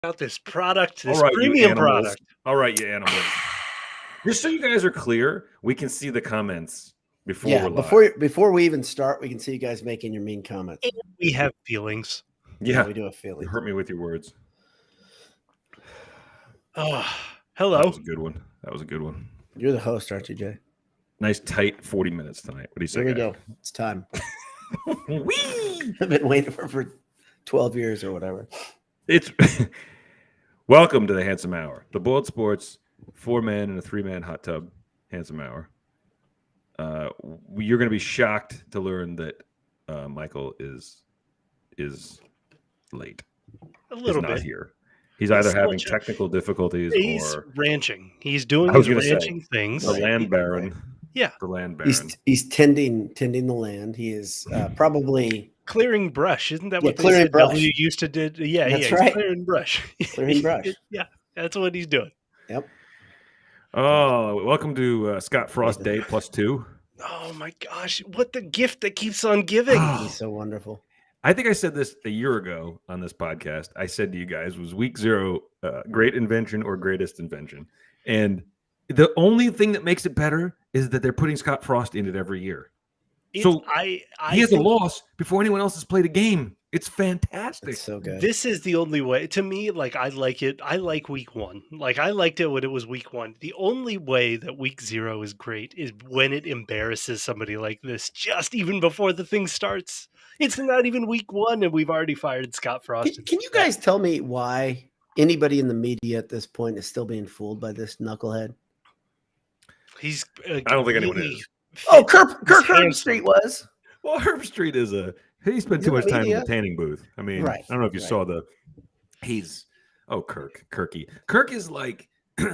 About this product, this All right, premium product. All right, you animals. Just so you guys are clear, we can see the comments before we're live. Before we even start, we can see you guys making your mean comments. And we have feelings. Yeah, we do have feelings. You hurt me with your words. Oh, hello. That was a good one. You're the host, aren't you, Jay? Nice tight 40 minutes tonight. What do you say? Here we go. It's time. Whee! I've been waiting for 12 years or whatever. It's welcome to the Handsome Hour, the Boiled Sports 4-man and a 3-man hot tub Handsome Hour. You're going to be shocked to learn that Michael is late. A little bit. Not here. He's either having technical difficulties or ranching. He's doing his ranching things. The land baron. Yeah. The land baron. He's tending the land. He is probably clearing brush. Isn't that what they clearing said brush. W used to did? Yeah, That's he's right. clearing brush. Clearing brush. Yeah, that's what he's doing. Yep. Oh, welcome to Scott Frost Day +2. Oh my gosh, what the gift that keeps on giving. He's so wonderful. I think I said this a year ago on this podcast. I said to you guys, was week 0 great invention or greatest invention? And the only thing that makes it better is that they're putting Scott Frost in it every year. He has a loss before anyone else has played a game. It's fantastic. It's so good. This is the only way. To me, like, I like it. I like week 1. Like, I liked it when it was week 1. The only way that week 0 is great is when it embarrasses somebody like this, just even before the thing starts. It's not even week 1, and we've already fired Scott Frost. Can you guys tell me why anybody in the media at this point is still being fooled by this knucklehead? I don't think anyone is. Oh, Kirk Herbstreit was. Well, Herbstreit is he spent too much time in the tanning booth. I mean, right. I don't know if you saw Kirky. Kirk is like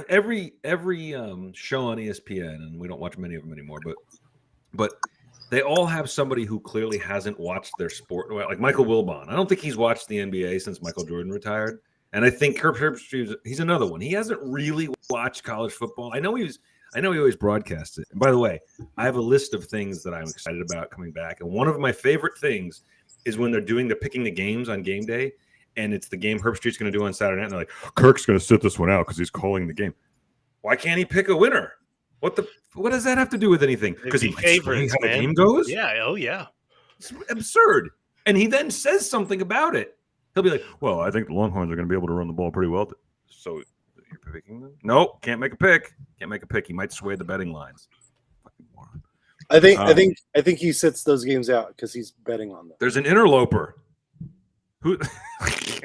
every show on ESPN, and we don't watch many of them anymore, but they all have somebody who clearly hasn't watched their sport. Like Michael Wilbon. I don't think he's watched the NBA since Michael Jordan retired. And I think Kirk Herbstreit, he's another one. He hasn't really watched college football. I know he always broadcasts it. And by the way, I have a list of things that I'm excited about coming back. And one of my favorite things is when they're picking the games on game day, and it's the game Herbstreit's going to do on Saturday night. And they're like, Kirk's going to sit this one out because he's calling the game. Why can't he pick a winner? What does that have to do with anything? Because he favorites how the game goes? Yeah. Oh, yeah. It's absurd. And he then says something about it. He'll be like, well, I think the Longhorns are going to be able to run the ball pretty well. So you're picking them? Nope, can't make a pick. He might sway the betting lines. I think he sits those games out because he's betting on them. There's an interloper. Who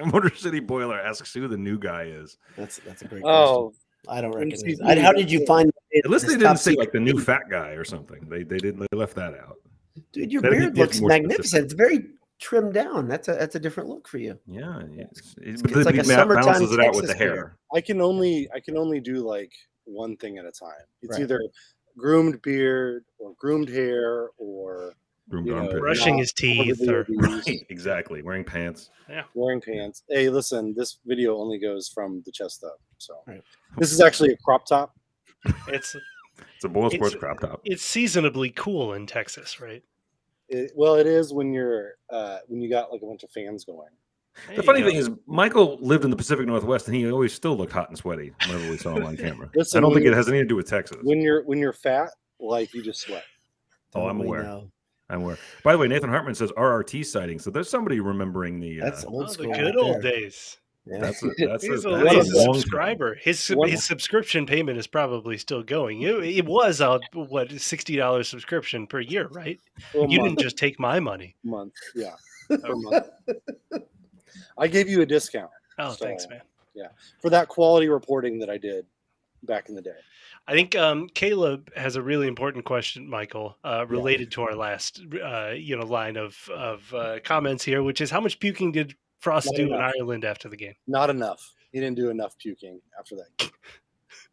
Motor City Boiler asks who the new guy is. That's a great question. I don't recognize. How did you find it? At least they didn't say like the new fat guy or something. They left that out. Dude, your beard looks magnificent. Specific. It's very trimmed down. That's a different look for you. Yeah, it's like a summertime balances it out with the hair. I can only do like one thing at a time. It's either groomed beard or groomed hair or brushing his teeth or exactly wearing pants. Yeah, wearing pants. Hey, listen, this video only goes from the chest up. So this is actually a crop top. It's a Boiled Sports crop top. It's seasonably cool in Texas, right? It is when you got like a bunch of fans going. The funny thing is, Michael lived in the Pacific Northwest, and he always still looked hot and sweaty whenever we saw him on camera. Listen, I don't think it has anything to do with Texas. When you're fat, like you just sweat. Oh, I'm aware. By the way, Nathan Hartman says RRT sighting. So there's somebody remembering that's old school. The good old days. Yeah. That's a long subscriber. His subscription payment is probably still going. It was a $60 subscription per year, right? You didn't just take my money. Month, yeah, per month. I gave you a discount. Oh, thanks, man. Yeah, for that quality reporting that I did back in the day. I think Caleb has a really important question, Michael, related to our last line of comments here, which is how much puking did Frost do in Ireland after the game? Not enough. He didn't do enough puking after that.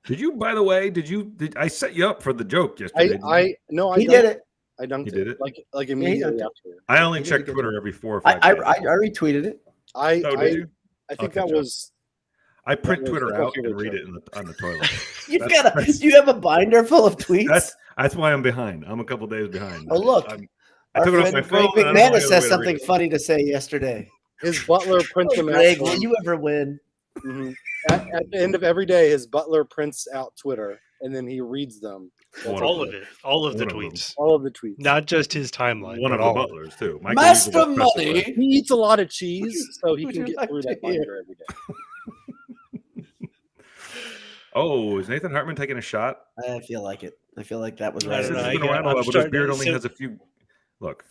Did you? By the way, did I set you up for the joke yesterday? He did it. I dunked it. Did it like immediately after. I only check Twitter every 4 or 5 days. I retweeted it. I think that was. I print Twitter out and read it on the toilet. You have a binder full of tweets. That's why I'm behind. I'm a couple days behind. Oh look, I took it off my phone. Greg McManus has something funny to say yesterday. His butler prints them out. Greg, will you ever win? Mm-hmm. At the end of every day, his butler prints out Twitter, and then he reads them. All of it. All of the One of them. tweets. All of the tweets. Not just his timeline, One but of the all. butlers too. Michael Master usually just presses Money. it. He eats a lot of cheese, so he Would can you get like through to that hear? binder every day. Oh, is Nathan Hartman taking a shot? I feel like it. I feel like that was I right. don't This know. has been around a I'm while, but his starting beard to- only so- has a few. Look,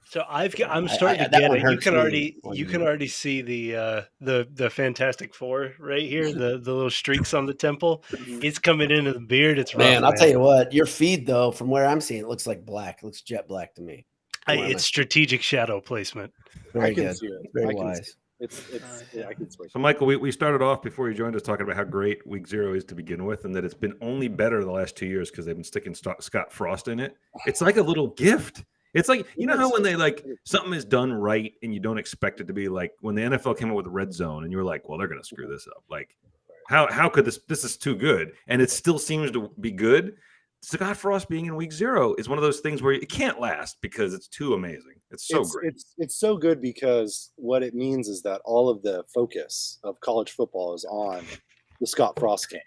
So I'm starting to that get one it. You hurts can me already more you than can you. already see the Fantastic Four right here. The little streaks on the temple. It's coming into the beard. It's rough, Man, I'll tell you what. Your feed, though, from where I'm seeing, it looks like black. It looks jet black to me. It's strategic shadow placement. Very I can good. see it. Very I can wise. I can switch. so Michael, we started off before you joined us talking about how great Week 0 is to begin with, and that it's been only better the last 2 years because they've been sticking Scott Frost in it. It's like a little gift. It's like, you know how when they like something is done right and you don't expect it to be, like when the NFL came up with the red zone and you were like, well, they're going to screw this up. Like, how could this is too good, and it still seems to be good. Scott Frost being in Week 0 is one of those things where it can't last because it's too amazing. It's so great. It's so good because what it means is that all of the focus of college football is on the Scott Frost game.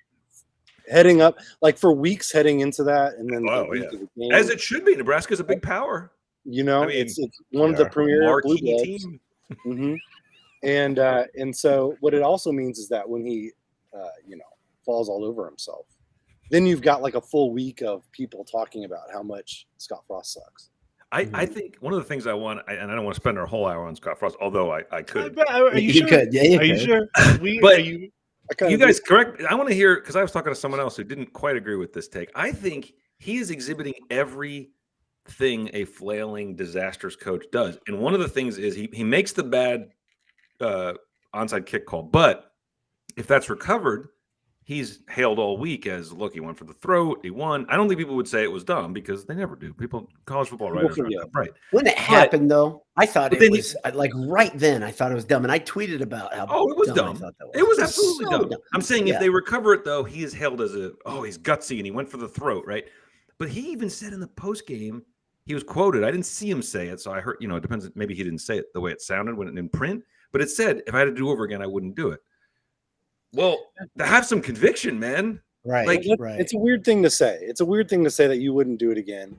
Heading up, like for weeks heading into that, and then the week of the game, As it should be. Nebraska's a big power. you know, I mean, it's one of the premier blue marquee bloods. team. Mm-hmm. And so what it also means is that when he, falls all over himself, then you've got like a full week of people talking about how much Scott Frost sucks. I think one of the things I want, and I don't want to spend our whole hour on Scott Frost, although I could. Are you sure? could. Yeah, you Are you could. sure? But You you guys correct. I want to hear, because I was talking to someone else who didn't quite agree with this take. I think he is exhibiting everything a flailing, disastrous coach does. And one of the things is he makes the bad onside kick call. But if that's recovered, he's hailed all week as, look, he went for the throat, he won. I don't think people would say it was dumb because they never do. College football writers are not right. When it happened, though, I thought it was like right then. I thought it was dumb, and I tweeted about how. Oh, it was dumb. I thought that was. It was absolutely So dumb. I'm saying if Yeah. they recover it, though, he is hailed as he's gutsy and he went for the throat, right? But he even said in the post game, he was quoted. I didn't see him say it, so I heard. It depends. Maybe he didn't say it the way it sounded when in print, but it said, "If I had to do over again, I wouldn't do it." Well, to have some conviction, man. Right. Like, right. It's a weird thing to say. It's a weird thing to say that you wouldn't do it again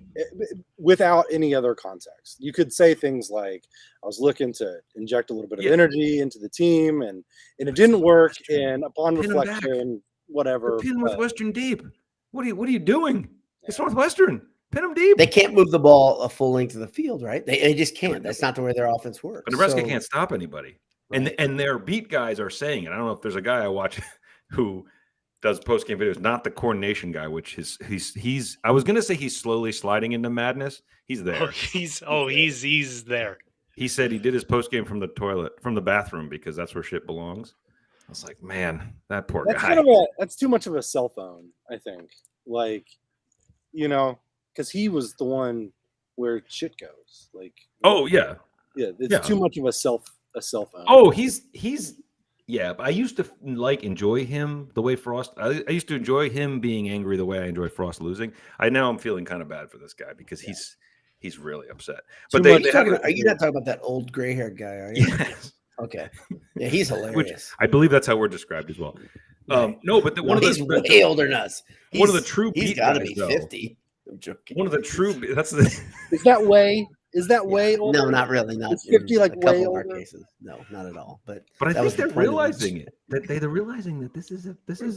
without any other context. You could say things like, I was looking to inject a little bit of energy into the team, and it didn't work. And upon reflection, whatever. Pin Northwestern deep. What are you doing? It's Northwestern. Pin them deep. They can't move the ball a full length of the field, right? They just can't. That's not the way their offense works. But Nebraska can't stop anybody. Right. And their beat guys are saying it. I don't know if there's a guy I watch who does post-game videos, not the coordination guy, which he's I was gonna say he's slowly sliding into madness. He's there. He's there. He said he did his post-game from the bathroom because that's where shit belongs. I was like, man, that poor guy. That's too much of a cell phone, I think. Like, because he was the one where shit goes. Like, it's too much of a cell phone. Oh, he's yeah. But I used to enjoy him the way Frost. I used to enjoy him being angry the way I enjoy Frost losing. I'm feeling kind of bad for this guy because he's really upset. But are you not talking about that old gray-haired guy? Are you? Yes. Okay. Yeah, he's hilarious. Which I believe that's how we're described as well. Right. No, but he's way older than us. One of the true he's got to be 50. I'm joking. One of the true Is that way? Is that way older? No, not really. Not it's 50 like way older. older. Cases. No, not at all. But I think they're realizing it. That they're realizing that this is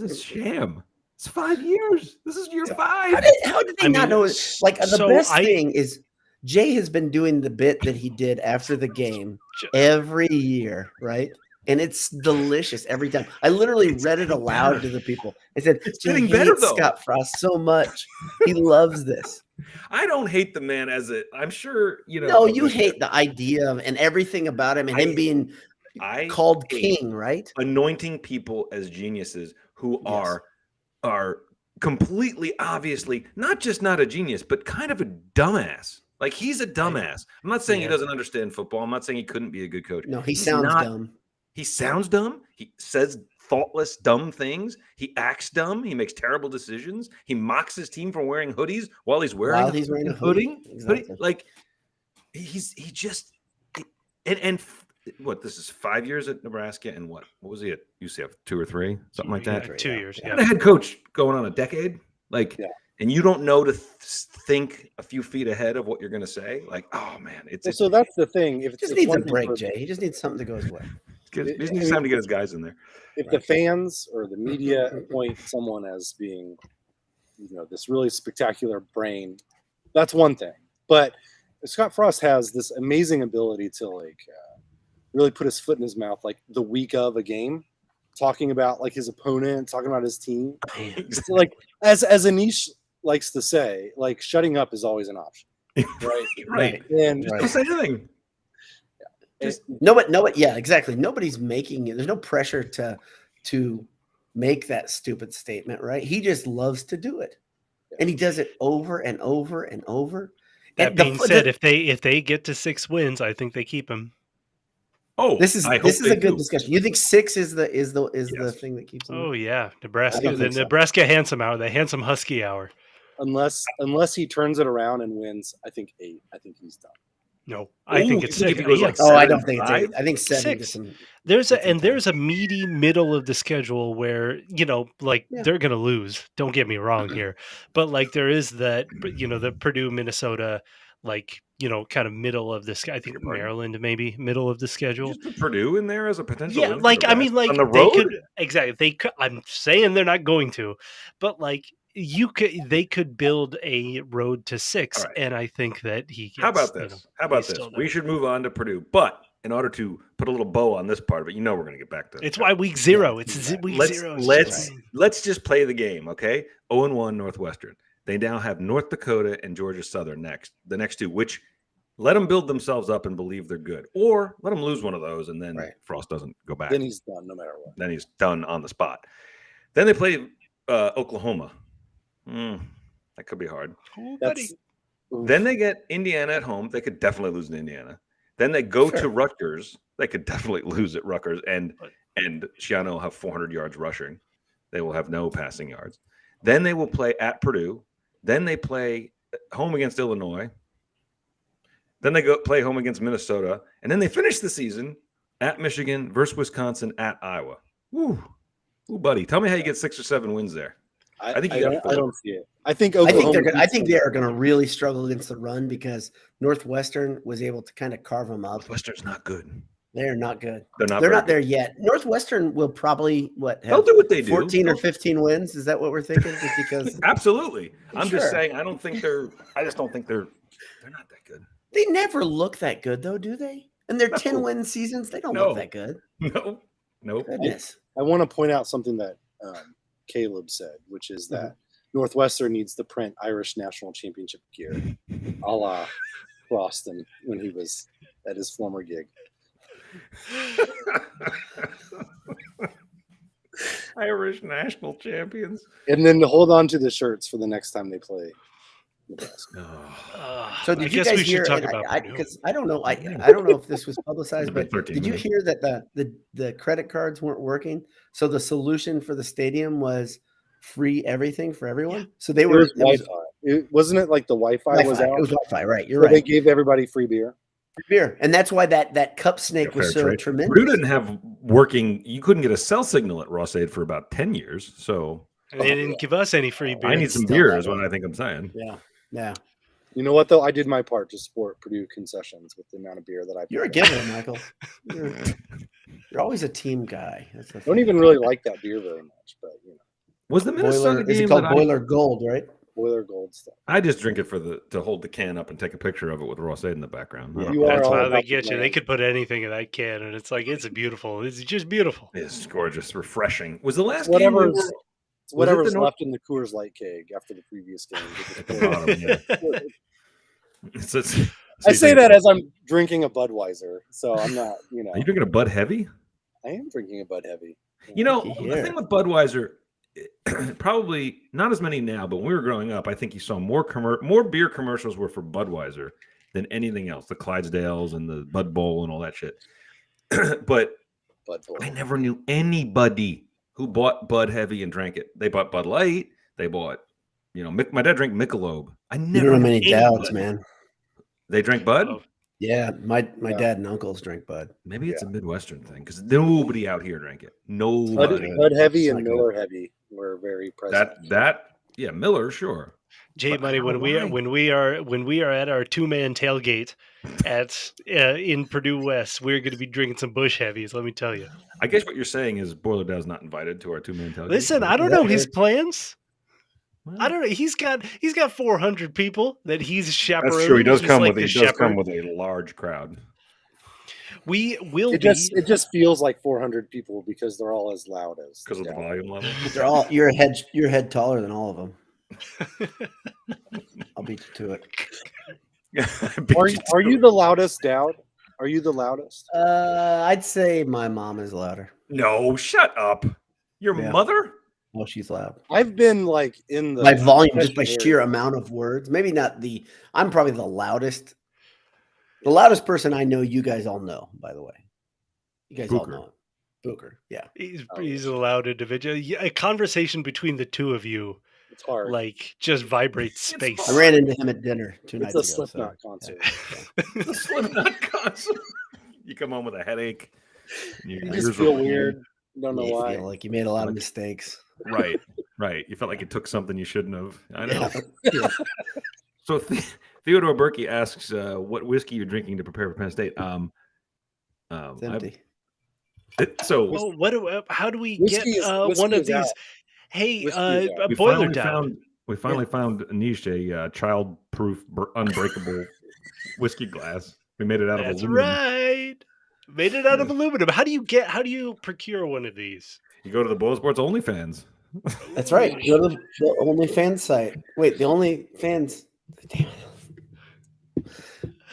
a sham. It's 5 years. This is year 5. How did they not know? Like the best thing is Jay has been doing the bit that he did after the game every year, right? And it's delicious every time. I literally read it aloud to the people. I said, "It's getting better though." Scott Frost so much. He loves this. I don't hate the man I'm sure No, you hate the idea of and everything about him and him being called king, right? Anointing people as geniuses who are completely obviously not just not a genius, but kind of a dumbass. Like he's a dumbass. I'm not saying he doesn't understand football. I'm not saying he couldn't be a good coach. No, he sounds dumb. He sounds dumb. He says thoughtless, dumb things. He acts dumb. He makes terrible decisions. He mocks his team for wearing hoodies while he's wearing a hoodie. Exactly. Like he just and what, this is 5 years at Nebraska, and what was he at UCF? 2 or 3, something like that. 2 years. And a head coach going on a decade, like, and you don't know to think a few feet ahead of what you're going to say. Like, oh man, so that's the thing. If he just needs a break, Jay. He just needs something to go his way. He needs time to get his guys in there. If the fans or the media appoint someone as being, this really spectacular brain, that's one thing. But Scott Frost has this amazing ability to really put his foot in his mouth, like the week of a game, talking about like his opponent, talking about his team. So, like as Anish likes to say, like shutting up is always an option, right? Right. And just don't say anything. Yeah, exactly. Nobody's making it. There's no pressure to make that stupid statement, right? He just loves to do it, and he does it over and over and over. That being said, if they get to 6 wins, I think they keep him. Oh, this is a good discussion. You think 6 is the thing that keeps them? Oh yeah, Nebraska handsome hour, the handsome Husky hour. Unless he turns it around and wins, I think 8. I think he's done. No, I think it's 6. I don't think it's 8. I think 7. 6. There's a meaty middle of the schedule where they're gonna lose. Don't get me wrong here, but like there is that the Purdue, Minnesota, kind of middle of this. I think Maryland maybe middle of the schedule. Just put Purdue in there as a potential. Yeah, on the road. They could. I'm saying they're not going to, but they could build a road to 6, right. And I think that he gets, How about this? We should move on to Purdue, but in order to put a little bow on this part of it, we're going to get back to it. It's why week 0. It's week 0. Let's just play the game, okay? 0-1 Northwestern. They now have North Dakota and Georgia Southern the next 2, which let them build themselves up and believe they're good, or let them lose one of those and then Frost doesn't go back. Then he's done no matter what. Then he's done on the spot. Then they play Oklahoma. That could be hard. Then they get Indiana at home. They could definitely lose in Indiana. Then they go to Rutgers. They could definitely lose at Rutgers. And Shiano will have 400 yards rushing. They will have no passing yards. Then they will play at Purdue. Then they play home against Illinois. Then they go play home against Minnesota. And then they finish the season at Michigan versus Wisconsin at Iowa. Ooh, buddy. Tell me how you get 6 or 7 wins there. I don't see it. I think they are going to really struggle against the run because Northwestern was able to kind of carve them up. Northwestern's not good. They're not good. They're not there yet. Northwestern will probably they'll do what they do. 14 or 15 wins. Is that what we're thinking? Just because absolutely. I'm just saying. I just don't think they're not that good. They never look that good though, do they? And their 10-win seasons, they don't look that good. No. Goodness. I want to point out something that Caleb said, which is that Northwestern needs to print Irish national championship gear, a la Boston when he was at his former gig. Irish national champions, and then to hold on to the shirts for the next time they play Nebraska. So did you guys hear? Because I don't know. I don't know if this was publicized, but did you hear that the credit cards weren't working? So the solution for the stadium was free everything for everyone. Yeah. So they were Wi-Fi. Wasn't it like the Wi-Fi was out? It was Wi-Fi, right? You're right. They gave everybody free beer. And that's why that cup snake was so tremendous. Purdue didn't have working. You couldn't get a cell signal at Ross Ade for about 10 years. So they didn't give us any free beer. I need some beer, is what I think I'm saying. Yeah. You know what though? I did my part to support Purdue concessions with the amount of beer that I. You're a giver, Michael. You're always a team guy. I don't even really like that beer very much, but Was the Minnesota game? Is it called Boiler Gold, right? Boiler Gold stuff. I just drink it to hold the can up and take a picture of it with Ross Ade in the background. That's why they get you. They could put anything in that can, and it's just beautiful. It's gorgeous, refreshing. Was the last whatever's left in the Coors Light keg after the previous game. At the bottom, I say that as I'm drinking a Budweiser, so I'm not. Are you drinking a Bud Heavy? I am drinking a Bud Heavy. The thing with Budweiser. Probably not as many now, but when we were growing up, I think you saw more beer commercials were for Budweiser than anything else. The Clydesdales and the Bud Bowl and all that shit. But I never knew anybody who bought Bud Heavy and drank it. They bought Bud Light. They bought, my dad drank Michelob. I never knew many doubts, man. They drank Bud? Yeah, my dad and uncles drink Bud. Maybe it's a Midwestern thing because nobody out here drank it. Nobody. Bud Heavy It's and not Miller Heavy were very present. Yeah, Miller, sure. J Money, when we are at our 2-man tailgate in Purdue West, we're going to be drinking some Bush Heavies. Let me tell you. I guess what you're saying is Boiler Dad's not invited to our 2-man tailgate. Listen, I don't know his plans. I don't know. He's got 400 people that he's chaperoning. That's true. He does come like with a large crowd. We will It just feels like 400 people because they're all as loud as because of the volume level. They're all you're a head taller than all of them. I'll beat you to it. Are you the loudest, Dowd? Are you the loudest? I'd say my mom is louder. No, shut up. Your mother? Oh, she's loud. I've been like in the my volume just by sheer amount of words. Maybe not I'm probably the loudest. The loudest person I know. You guys all know, by the way. You guys all know him. Booker. Yeah, he's a loud individual. A conversation between the two of you. It's hard. Like just vibrates space. I ran into him at dinner 2 nights ago. It's a Slipknot concert. It's a Slipknot concert. You come home with a headache. You just feel weird. Don't know why. Feel like you made a lot of mistakes. Right. You felt like you took something you shouldn't have. I know. Yeah. So Theodore Berkey asks, "What whiskey you're drinking to prepare for Penn State?" It's empty. How do we get one of these? Out. Hey, Boiler Down. We finally found a niche, a child-proof, unbreakable whiskey glass. We made it out of aluminum. That's right. Made it out of aluminum. How do you procure one of these? You go to the Boiler Sports OnlyFans. That's right. Go to the OnlyFans site. Wait, the OnlyFans. Damn it.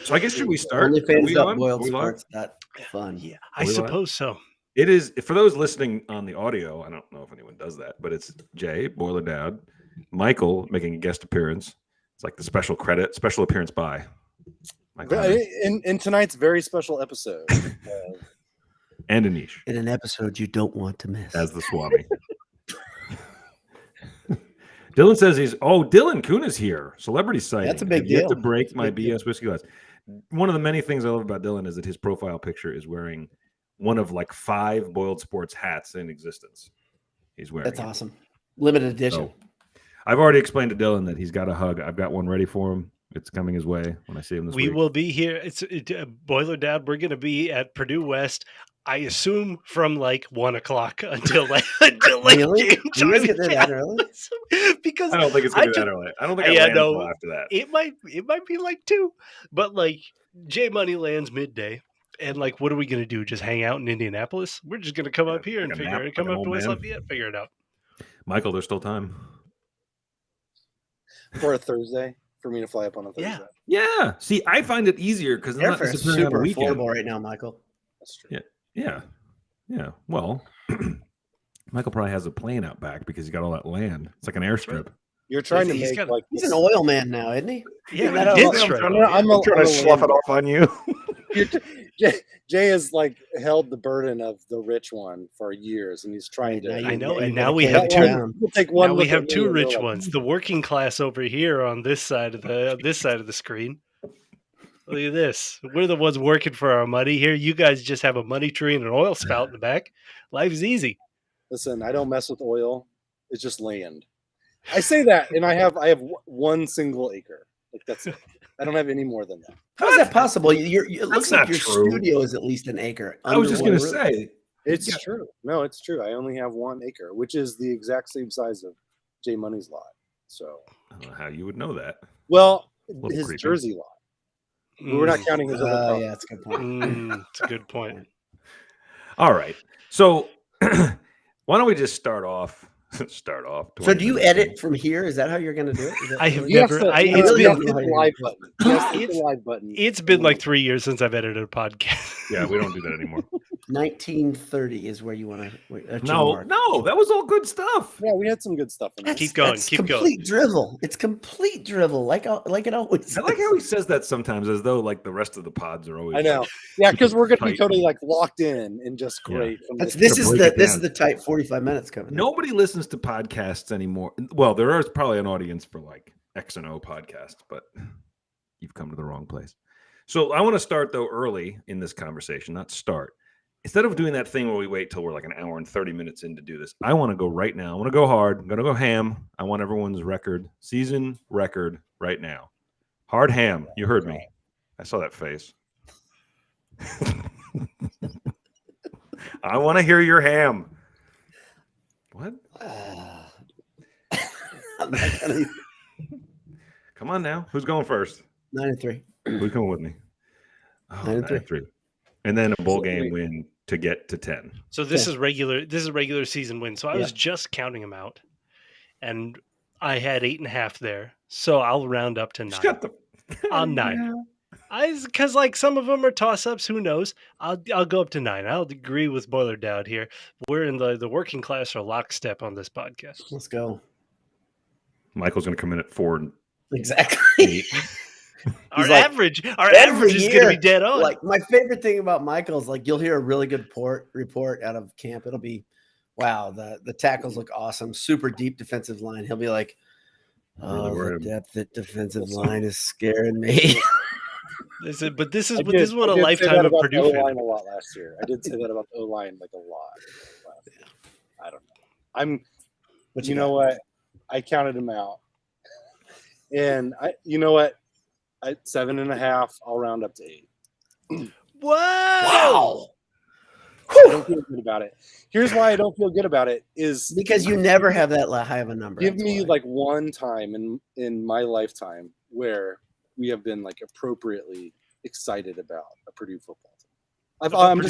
So I guess should we start? OnlyFans.boiledsports.fun. Yeah, I suppose so. It is, for those listening on the audio, I don't know if anyone does that, but it's Jay, Boiler Dad, Michael making a guest appearance. It's like the special appearance by Michael. In tonight's very special episode. And Anish. In an episode you don't want to miss. As the Swami. Dylan says Dylan Kuhn is here. Celebrity sighting. That's a big deal. Yet to break my BS whiskey glass. One of the many things I love about Dylan is that his profile picture is wearing one of like 5 Boiled Sports hats in existence. He's wearing. That's awesome. Limited edition. So, I've already explained to Dylan that he's got a hug. I've got one ready for him. It's coming his way when I see him this week. We will be here. Boiler Dad. We're going to be at Purdue West. I assume from like 1 o'clock until like really? Game time. You guys get there that early? Because I don't think it's going to be that early. I don't think I land until after that. It might be like 2, but like J Money lands midday. And like, what are we going to do? Just hang out in Indianapolis? We're just going to come up here and figure it. Come up to West Lafayette, figure it out. Michael, there's still time for a Thursday for me to fly up on a Thursday. Yeah. See, I find it easier because I'm not necessarily super on a weekend. Affordable right now, Michael. That's true. Yeah. Well, Michael probably has a plane out back because he's got all that land. It's like an airstrip. You're trying to make like he's an oil man now, isn't he? Yeah, I'm trying to slough it off on you. Jay has like held the burden of the rich one for years, and he's trying to. I know, and now we have 2. We'll take one. Now we have 2 rich ones. The working class over here on this side of the screen. Look at this. We're the ones working for our money here. You guys just have a money tree and an oil spout in the back. Life's easy. Listen, I don't mess with oil. It's just land. I say that, and I have 1 single acre. Like that's it. I don't have any more than that. How is that possible? It looks like your studio is at least an acre. I was just going to say. It's true. No, it's true. I only have 1 acre, which is the exact same size of J Money's lot. So I don't know how you would know that. Well, his Jersey lot. We're not counting his other. Yeah, that's a good point. That's a good point. All right. So why don't we just start off? So do you edit from here? Is that how you're going to do it? I have never. It's been the live button. It's the live button. It's been like 3 years since I've edited a podcast. Yeah, we don't do that anymore. 1930 is where you want to. No, that was all good stuff. Yeah, we had some good stuff in there. Keep going. Complete drivel. It's complete drivel, like it always is. I like how he says that sometimes, as though like the rest of the pods are always. I know. Yeah, because we're going to be totally like locked in and just great. Yeah. This is the tight 45 minutes coming. Nobody listens to podcasts anymore. Well, there is probably an audience for like X and O podcast, but you've come to the wrong place. So I want to start though early in this conversation, not start. Instead of doing that thing where we wait till we're like an hour and 30 minutes in to do this, I want to go right now. I want to go hard. I'm going to go ham. I want everyone's season record right now. Hard ham. You heard me. I saw that face. I want to hear your ham. What? Come on now. Who's going first? 9-3. Who's going with me? Oh, 9-3. And then a bowl game win to get to 10. So this is regular. This is a regular season win. So I was just counting them out, and I had 8.5 there. So I'll round up to 9. On 9. Because like some of them are toss ups. Who knows? I'll go up to 9. I'll agree with Boiler Dowd here. We're in the working class or lockstep on this podcast. Let's go. Michael's going to come in at 4 and exactly. Our average is going to be dead on. Like my favorite thing about Michael is like you'll hear a really good report out of camp. It'll be, wow, the tackles look awesome, super deep defensive line. He'll be like, the depth at defensive line is scaring me. This is what a lifetime of Purdue fan. O-line a lot last year. I did say that about the O-line like a lot. I don't know. You know what? I counted them out, and you know what? At 7.5, I'll round up to 8. Wow! I don't feel good about it. Here's why I don't feel good about it is because you never have that high of a number. Give me like one time in my lifetime where we have been like appropriately excited about a Purdue football team. I'm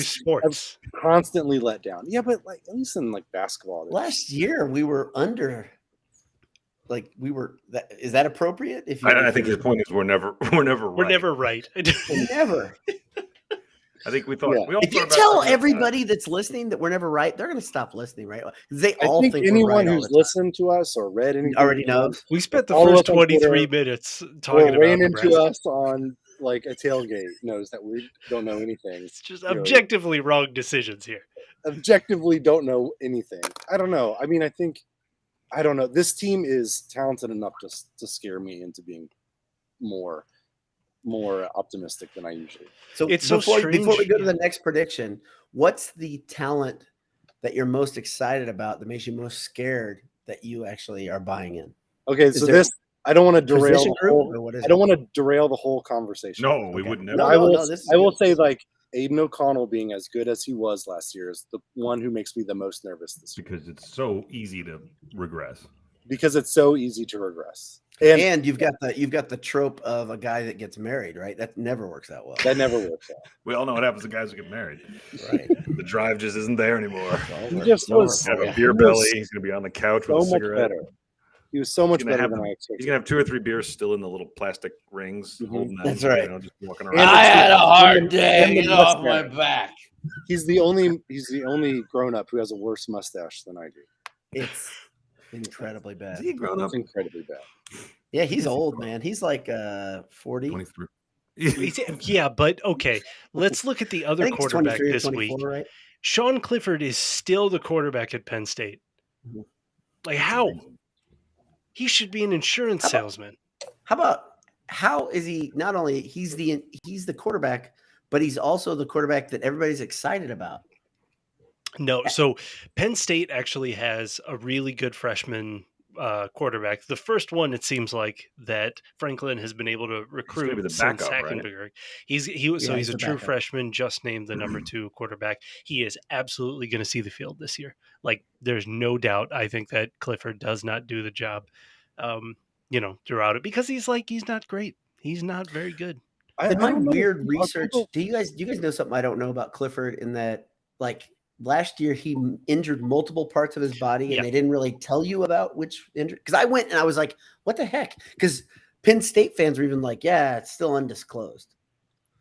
constantly let down. Yeah, but like at least in like basketball. Last year we were under. Like is that appropriate? I think his point is we're never right. Never. I think we thought. Yeah. If you tell everybody that's listening that we're never right, they're going to stop listening, right? They all think anyone who's listened to us or read anything already knows. We spent the first 23 minutes talking about ran into us on like a tailgate knows that we don't know anything. It's just objectively wrong decisions here. Objectively don't know anything. I don't know. I mean, I don't know. This team is talented enough to scare me into being more optimistic than I usually. So before we go to the next prediction, what's the talent that you're most excited about that makes you most scared that you actually are buying in? Okay, I don't want to derail I don't want to derail the whole conversation. No, we wouldn't. I will say like Aiden O'Connell being as good as he was last year is the one who makes me the most nervous this year. Because it's so easy to regress. And you've got the trope of a guy that gets married, right? That never works out well. That never works out. We all know what happens to guys who get married. Right. The drive just isn't there anymore. He just was have a beer belly. He's going to be on the couch with a cigarette. Better. He was so much better than I expected. He's going to have 2 or 3 beers still in the little plastic rings. Holding that, that's right. Just walking around. I had a hard day. Get off my back. He's the only grown up who has a worse mustache than I do. It's incredibly bad. Is he grown up? It's incredibly bad. Yeah, he's old, man. He's like 40. 23. Yeah, but okay. Let's look at the other quarterback this week. Right? Sean Clifford is still the quarterback at Penn State. Like how? He should be an insurance salesman. How is he not only he's the quarterback, but he's also the quarterback that everybody's excited about? No, so Penn State actually has a really good freshman quarterback. The first one, it seems like, that Franklin has been able to recruit the since backup, Hackenberg. Right? He's a true freshman, just named the number 2 quarterback. He is absolutely going to see the field this year. Like, there's no doubt. I think that Clifford does not do the job, throughout it because he's not great. He's not very good. In my weird research, do you guys know something I don't know about Clifford? In that, like, last year he injured multiple parts of his body, and they didn't really tell you about which injury. Because I went and I was like, "What the heck?" Because Penn State fans were even like, "Yeah, it's still undisclosed."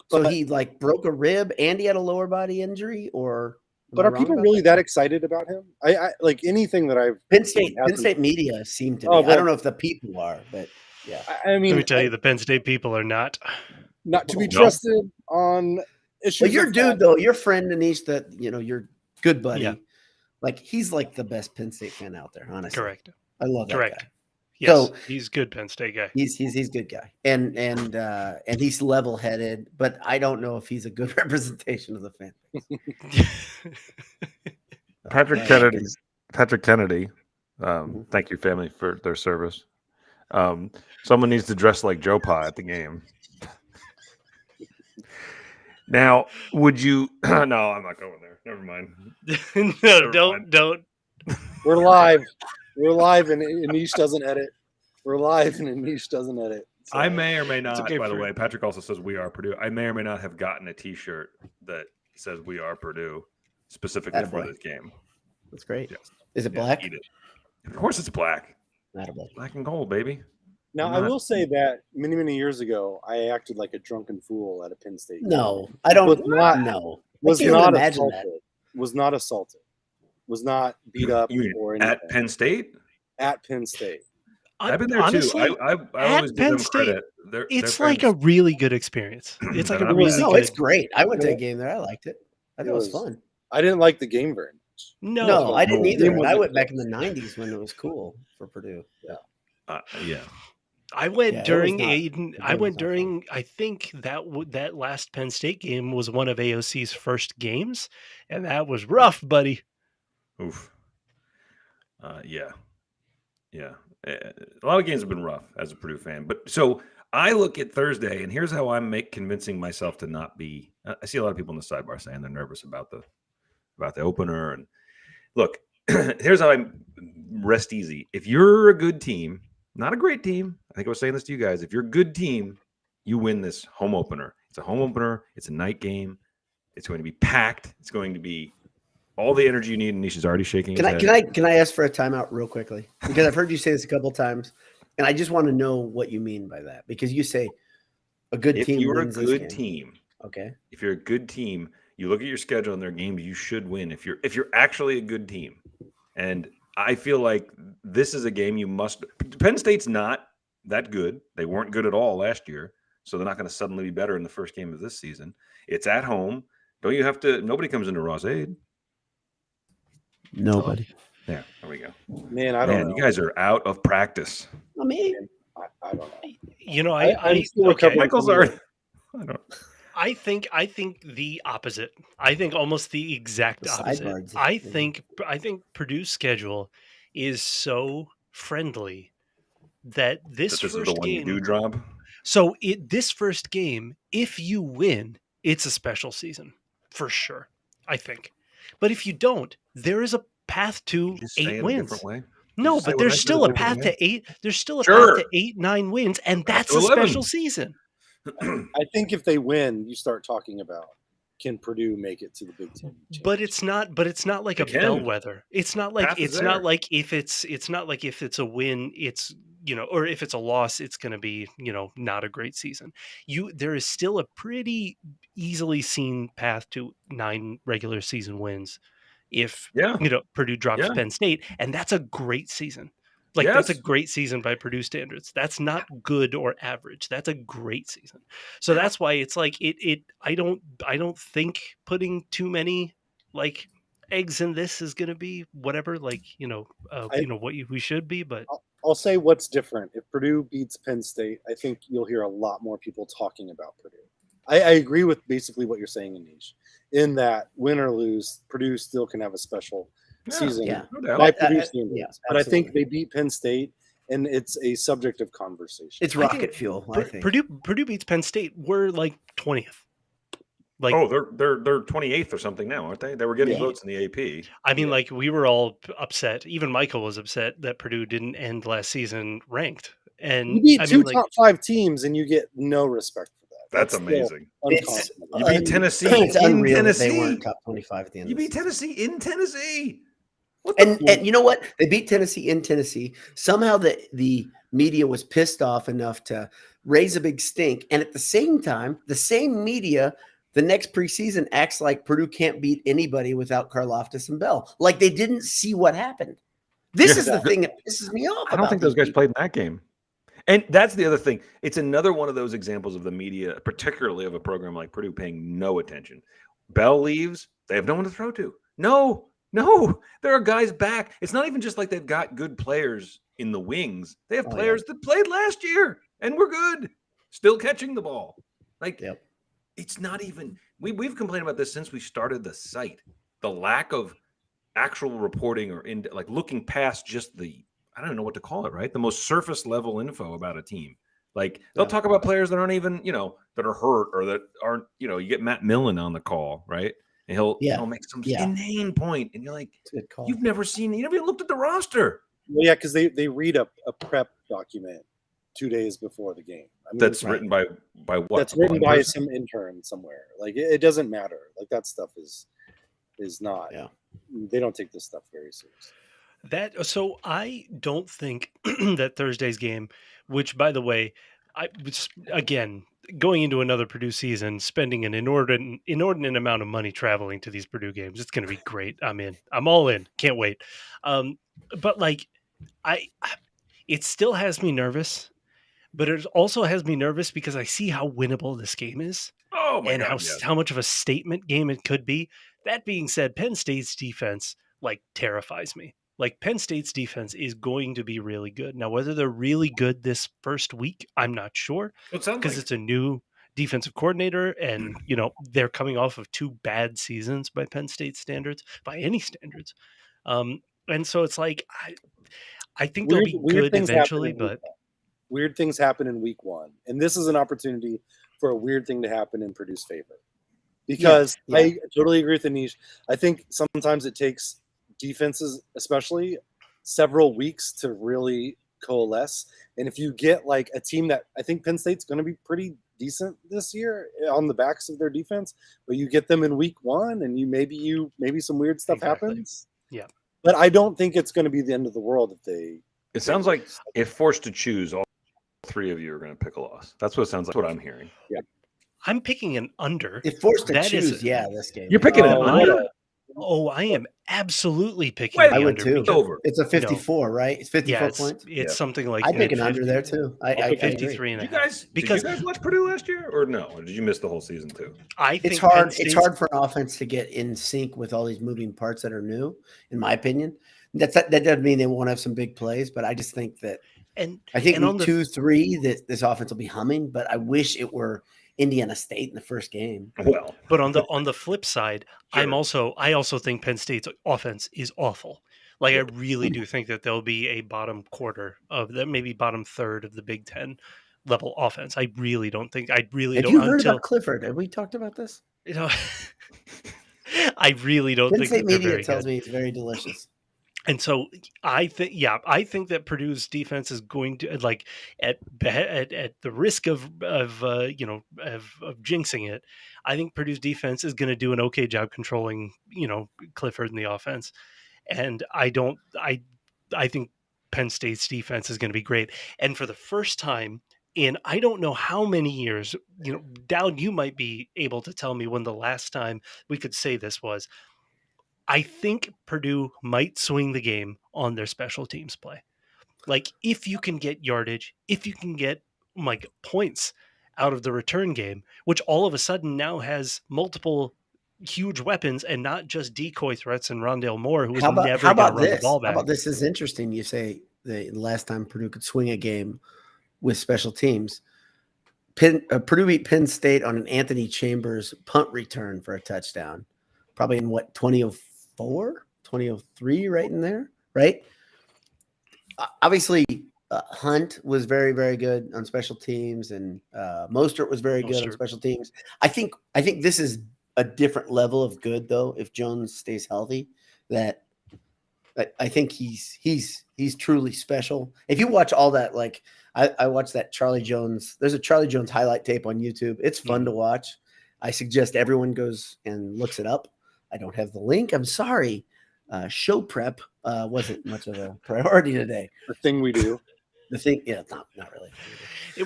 So he like broke a rib and he had a lower body injury, or. But are people really that excited about him? I like anything that I've Penn State media seem to be. I don't know if the people are, but yeah. I mean, let me tell you, the Penn State people are not to be trusted on issues. Well, your dude though, your friend Anish, that your good buddy, like he's like the best Penn State fan out there. Honestly, correct. I love that guy. Yes, So he's good Penn State guy. he's a good guy, and he's level headed. But I don't know if he's a good representation of the fan base. Patrick Kennedy. Thank you, family, for their service. Someone needs to dress like Joe Pa at the game. Now, would you? No, I'm not going there. Never mind. Don't. We're live. We're live, and Anish doesn't edit. We're live, and Anish doesn't edit. So. I may or may not. Okay by the way, Patrick also says "We are Purdue." I may or may not have gotten a T-shirt that says "We are Purdue" specifically for this game. That's great. Yes. Is it black? Eat it. Of course, it's black. Attaboy. Black and gold, baby. Now, I will say that many years ago, I acted like a drunken fool at a Penn State game. No, I don't. Was not assaulted. Was not assaulted. Was not beat up or anything. At Penn State. At Penn State. I've been there honestly, too. I always give them credit. It's like a really good experience. It's like a really no, it's great. I went to a game there. I liked it. I thought it was fun. I didn't like the game very much. No, I didn't either. And I went back in the '90s when it was cool for Purdue. Yeah. I went during Aiden. I went during. I think that last Penn State game was one of AOC's first games, and that was rough, buddy. Oof. Yeah. A lot of games have been rough as a Purdue fan, but so I look at Thursday, and here's how I'm convincing myself to not be. I see a lot of people in the sidebar saying they're nervous about the opener, and look, here's how I'm rest easy. If you're a good team. Not a great team. I think I was saying this to you guys. If you're a good team, you win this home opener. It's a home opener. It's a night game. It's going to be packed. It's going to be all the energy you need. And Nisha's already shaking his head. Can I ask for a timeout real quickly? Because I've heard you say this a couple of times, and I just want to know what you mean by that. Because you say a good team. If you're a good team, okay. If you're a good team, you look at your schedule and their games you should win. If you're actually a good team, and I feel like this is a game you must. Penn State's not that good. They weren't good at all last year, so they're not going to suddenly be better in the first game of this season. It's at home. Don't you have to? Nobody comes into Ross Ade. Nobody. There we go. Man, I don't know. You guys are out of practice. I mean, I don't know. You know, I okay. Michael's already. I don't. I think the opposite. I think almost the exact opposite. I think Purdue's schedule is so friendly that this is first the one game. You do drop. So this first game, if you win, it's a special season for sure. I think, but if you don't, there is a path to 8 wins. No, but there's still a path to 8. There's still a path to 8, 9 wins, and that's a special season. I think if they win, you start talking about can Purdue make it to the Big Ten? But it's not like a bellwether. It's not like if it's a win, it's or if it's a loss, it's going to be not a great season. There is still a pretty easily seen path to 9 regular season wins if Purdue drops Penn State, and that's a great season. That's a great season by Purdue standards. That's not good or average. That's a great season. So that's why it's like I don't think putting too many eggs in this is going to be whatever what we should be. But I'll say what's different. If Purdue beats Penn State, I think you'll hear a lot more people talking about Purdue. I agree with basically what you're saying, Anish, in that win or lose, Purdue still can have a special season by Purdue standards. But I think they beat Penn State, and it's a subject of conversation. It's rocket fuel. I think Purdue beats Penn State. We're 20th. They're 28th or something now, aren't they? They were getting votes in the AP. I mean, we were all upset. Even Michael was upset that Purdue didn't end last season ranked. And you beat two top 5 teams, and you get no respect for that. That's amazing. You beat Tennessee it's in unreal Tennessee. They weren't top 25 at the end. You beat Tennessee in Tennessee. And you know what? They beat Tennessee in Tennessee. Somehow the media was pissed off enough to raise a big stink. And at the same time, the same media the next preseason acts like Purdue can't beat anybody without Karlaftis and Bell. Like they didn't see what happened. This is the thing that pisses me off. I don't think those guys played in that game. And that's the other thing. It's another one of those examples of the media, particularly of a program like Purdue, paying no attention. Bell leaves. They have no one to throw to. No. No, there are guys back. It's not even just like they've got good players in the wings. They have players that played last year and were good, still catching the ball. Like, it's not even we've complained about this since we started the site. The lack of actual reporting or like looking past just the, I don't know what to call it, right? The most surface level info about a team. Like they'll talk about players that aren't even, that are hurt or that aren't, you get Matt Millen on the call, right? And he'll make some inane point, and you're like, you've never even looked at the roster. Well, yeah, because they read a prep document 2 days before the game. I mean, that's written by what? That's written by some intern somewhere. Like it doesn't matter. Like that stuff is not. Yeah. They don't take this stuff very seriously. So I don't think that Thursday's game, which by the way, I was again going into another Purdue season, spending an inordinate amount of money traveling to these Purdue games. It's going to be great. I'm in. I'm all in. Can't wait. But like, it still has me nervous, but it also has me nervous because I see how winnable this game is. Oh my and God, how much of a statement game it could be. That being said, Penn State's defense terrifies me. Like Penn State's defense is going to be really good. Now, whether they're really good this first week, I'm not sure because it's a new defensive coordinator, and they're coming off of 2 bad seasons by Penn State standards, by any standards. And so it's like I think they'll be good eventually, but weird things happen in week 1, and this is an opportunity for a weird thing to happen in Purdue's favor. Because I totally agree with Anish. I think sometimes it takes defenses, especially, several weeks to really coalesce. And if you get like a team that I think Penn State's going to be pretty decent this year on the backs of their defense, but you get them in week 1 and maybe some weird stuff happens. Yeah. But I don't think it's going to be the end of the world if they. It sounds like if forced to choose, all 3 of you are going to pick a loss. That's what it sounds like. That's what I'm hearing. Yeah. I'm picking an under. If forced to choose, this game. You're picking an under? I am absolutely picking the under. I would too. Over. It's a 54, right? It's 54 points. It's something like I pick an under there too. I 53 and a half. Did you guys watch Purdue last year or no? Or did you miss the whole season too? It's hard. It's hard for an offense to get in sync with all these moving parts that are new, in my opinion. That doesn't mean they won't have some big plays, but I just think that I think week 2, 3 that this offense will be humming. But I wish it were Indiana State in the first game. Well, but on the flip side, sure. I also think Penn State's offense is awful. Like I really do think that there'll be a bottom quarter of the maybe bottom third of the Big Ten level offense. I really don't think. Have you heard about Clifford? Have we talked about this? I really don't think Penn State media tells me it's very delicious. And so I think that Purdue's defense is going to at the risk of jinxing it. I think Purdue's defense is going to do an okay job controlling, Clifford in the offense. And I think Penn State's defense is going to be great. And for the first time in, I don't know how many years, Dowd, you might be able to tell me when the last time we could say this was. I think Purdue might swing the game on their special teams play. Like if you can get yardage, if you can get points out of the return game, which all of a sudden now has multiple huge weapons and not just decoy threats and Rondale Moore, who was never going to run the ball back. How about this is interesting. You say the last time Purdue could swing a game with special teams. Purdue beat Penn State on an Anthony Chambers punt return for a touchdown. Probably in 2004, 2003, right in there, right? Obviously, Hunt was very, very good on special teams, and Mostert was very good on special teams. I think this is a different level of good, though. If Jones stays healthy, that I think he's truly special. If you watch all that, I watched that Charlie Jones. There's a Charlie Jones highlight tape on YouTube. It's fun to watch. I suggest everyone goes and looks it up. I don't have the link. I'm sorry. Show prep wasn't much of a priority today. The thing we do. The thing, not really.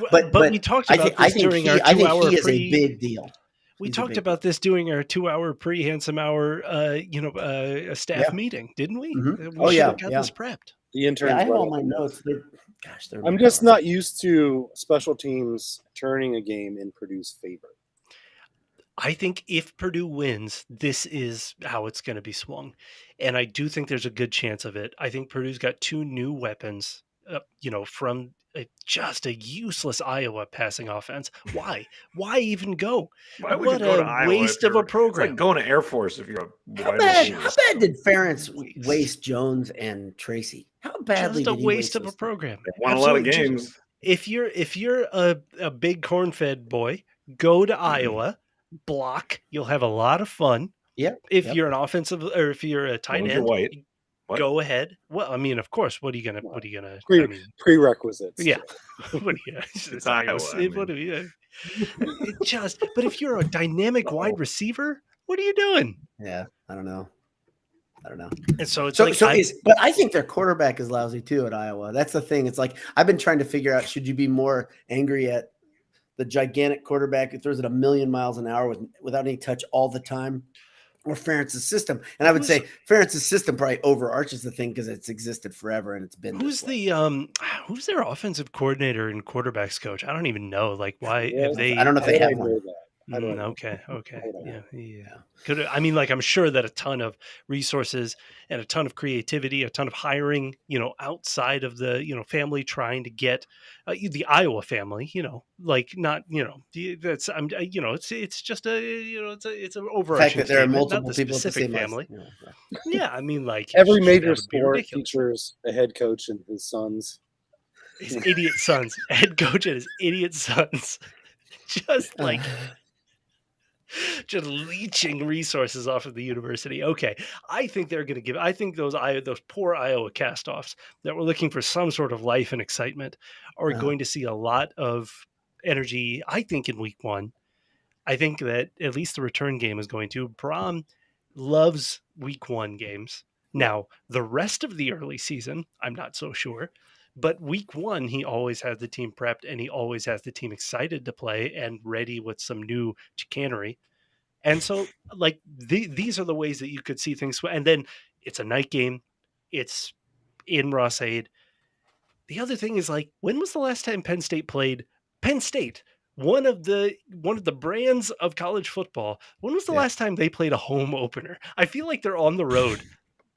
But we talked about this during our 2 hour I think he is a big deal. We talked about this during our 2 hour pre-handsome hour, staff meeting, didn't we? Mm-hmm. We should have got this prepped. The interns. I have all my notes. I'm just not used to special teams turning a game in Purdue's favor. I think if Purdue wins, this is how it's going to be swung. And I do think there's a good chance of it. I think Purdue's got 2 new weapons, from just a useless Iowa passing offense. Why? Why even go? Why would What you go a to Iowa waste of a It's program. like going to Air Force if you're a How wide bad receiver. did Ferentz waste Jones and Tracy? How badly Just a did he waste of a those program. They won a lot of Absolutely. games. If you're a big corn-fed boy, go to Iowa, block. You'll have a lot of fun. Yep. If you're an offensive, or if you're a tight Long as you're end, white. What? go ahead. Well, I mean, of course. What are you gonna? Prerequisites. Yeah. What are you? It's Iowa. What are you? It just. But if you're a dynamic wide receiver, what are you doing? Yeah, I don't know. And so it's but I think their quarterback is lousy too at Iowa. That's the thing. It's like I've been trying to figure out: should you be more angry at the gigantic quarterback who throws it 1,000,000 miles an hour without any touch all the time, or Ferentz's system? And I would say Ferentz's system probably overarches the thing because it's existed forever and it's been. Who's their offensive coordinator and quarterbacks coach? I don't even know. Like, why have they? I don't know if they have one. Okay. Yeah. I'm sure that a ton of resources and a ton of creativity, a ton of hiring, outside of the, family trying to get the Iowa family, not, that's, it's just it's an overarching fact that there are multiple not the people specific at the same family. Yeah. I mean, like every major sport features a head coach and his sons. His idiot sons, head coach and his idiot sons. Just like just leeching resources off of the university. Okay, I think they're going to give. I think those poor Iowa castoffs that were looking for some sort of life and excitement are going to see a lot of energy. I think in week 1, I think that at least the return game is going to. Braun loves week 1 games. Now the rest of the early season, I'm not so sure. But week 1, he always has the team prepped and he always has the team excited to play and ready with some new chicanery. And so, like, these are the ways that you could see things. And then it's a night game. It's in Ross Ade. The other thing is, like, when was the last time Penn State played? Penn State, one of the brands of college football. When was the last time they played a home opener? I feel like they're on the road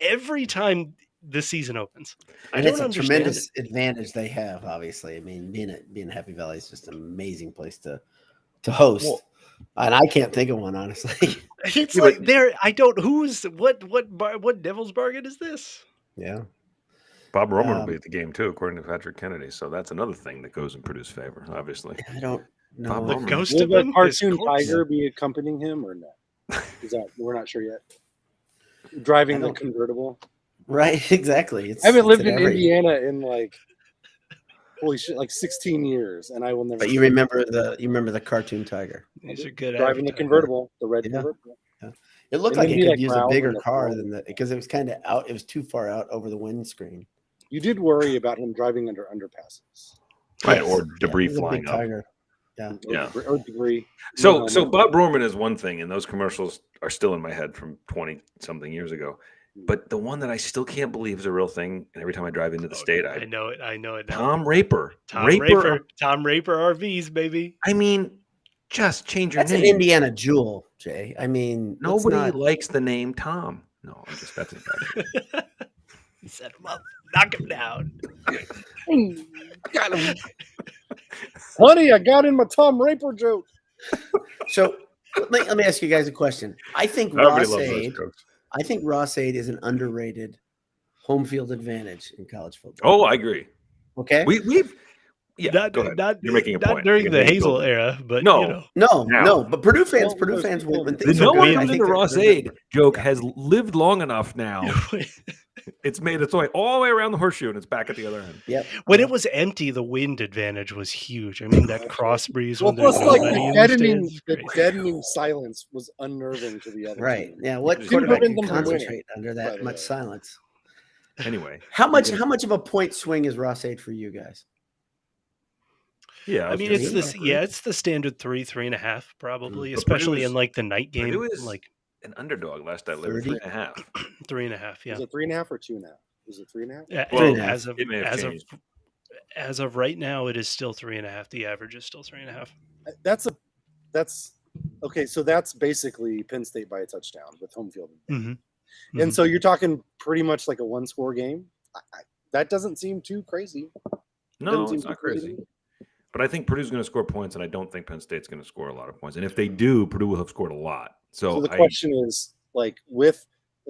every time the season opens. And it's a tremendous advantage they have, obviously. I mean, being at Happy Valley is just an amazing place to host. Well, and I can't think of one, honestly. It's like there. I don't. What devil's bargain is this? Yeah. Bob Roman will be at the game too, according to Patrick Kennedy. So that's another thing that goes in Purdue's favor, obviously. I don't know. The ghost of the cartoon tiger be accompanying him or not? We're not sure yet. Driving the convertible. Right, exactly. I haven't lived in Indiana in holy shit, 16 years, and I will never. But you remember the cartoon tiger? These are good. Driving the convertible, the red convertible. Yeah. It looked like it could use a bigger car than that because it was kind of out. It was too far out over the windscreen. You did worry about him driving under underpasses, right? Or debris flying up. Tiger. Yeah, or debris. So Bob Roman is one thing, and those commercials are still in my head from 20-something years ago. But the one that I still can't believe is a real thing, and every time I drive into the state, I know it. Now. Tom Raper. Tom Raper RVs, baby. I mean, just change your name. That's an Indiana jewel, Jay. I mean, nobody likes the name Tom. No, that's bad. Set him up, knock him down. Got him. Honey, I got in my Tom Raper joke. So let me ask you guys a question. I think Ross Ade is an underrated home field advantage in college football. Oh, I agree. Okay, we've go ahead. You're making a point. Not during the Hazel era, but no. But Purdue fans will. The no one comes into Ross Ade joke has lived long enough now. It's made its way all the way around the horseshoe, and it's back at the other end. Yep. When it was empty, the wind advantage was huge. I mean, that cross breeze. Well, plus, the deadening silence was unnerving to the other. Right. Team. Yeah. What quarterback can concentrate under that much silence? Anyway, how much of a point swing is Ross Ade for you guys? Yeah, I mean, it's the standard 3.5 probably, especially in the night game. It was an underdog last I lived. 3.5. 3.5. Yeah. Is it 3.5 or 2.5? Is it 3.5? Yeah. Well, as of right now, it is still 3.5. The average is still 3.5. That's Okay, so that's basically Penn State by a touchdown with home field. Mm-hmm. And so you're talking pretty much like a one-score game. That doesn't seem too crazy. No, it's not crazy. But I think Purdue's going to score points, and I don't think Penn State's going to score a lot of points. And if they do, Purdue will have scored a lot. So the question is, like,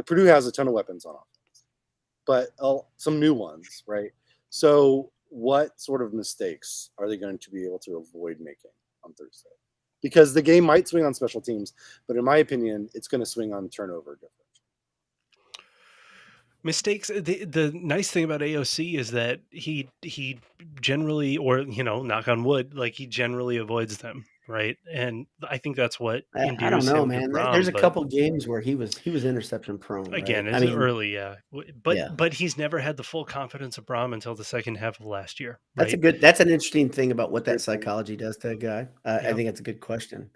Purdue has a ton of weapons on offense, but some new ones, right? So what sort of mistakes are they going to be able to avoid making on Thursday? Because the game might swing on special teams, but in my opinion, it's going to swing on turnover difference. Mistakes. The nice thing about AOC is that he generally, or knock on wood, like he generally avoids them, right? And I think that's what endears I don't know, him man. to Brom, There's a couple games where he was interception prone. Again, right? it's early, yeah. But he's never had the full confidence of Brom until the second half of last year. Right? That's an interesting thing about what that psychology does to a guy. I think it's a good question.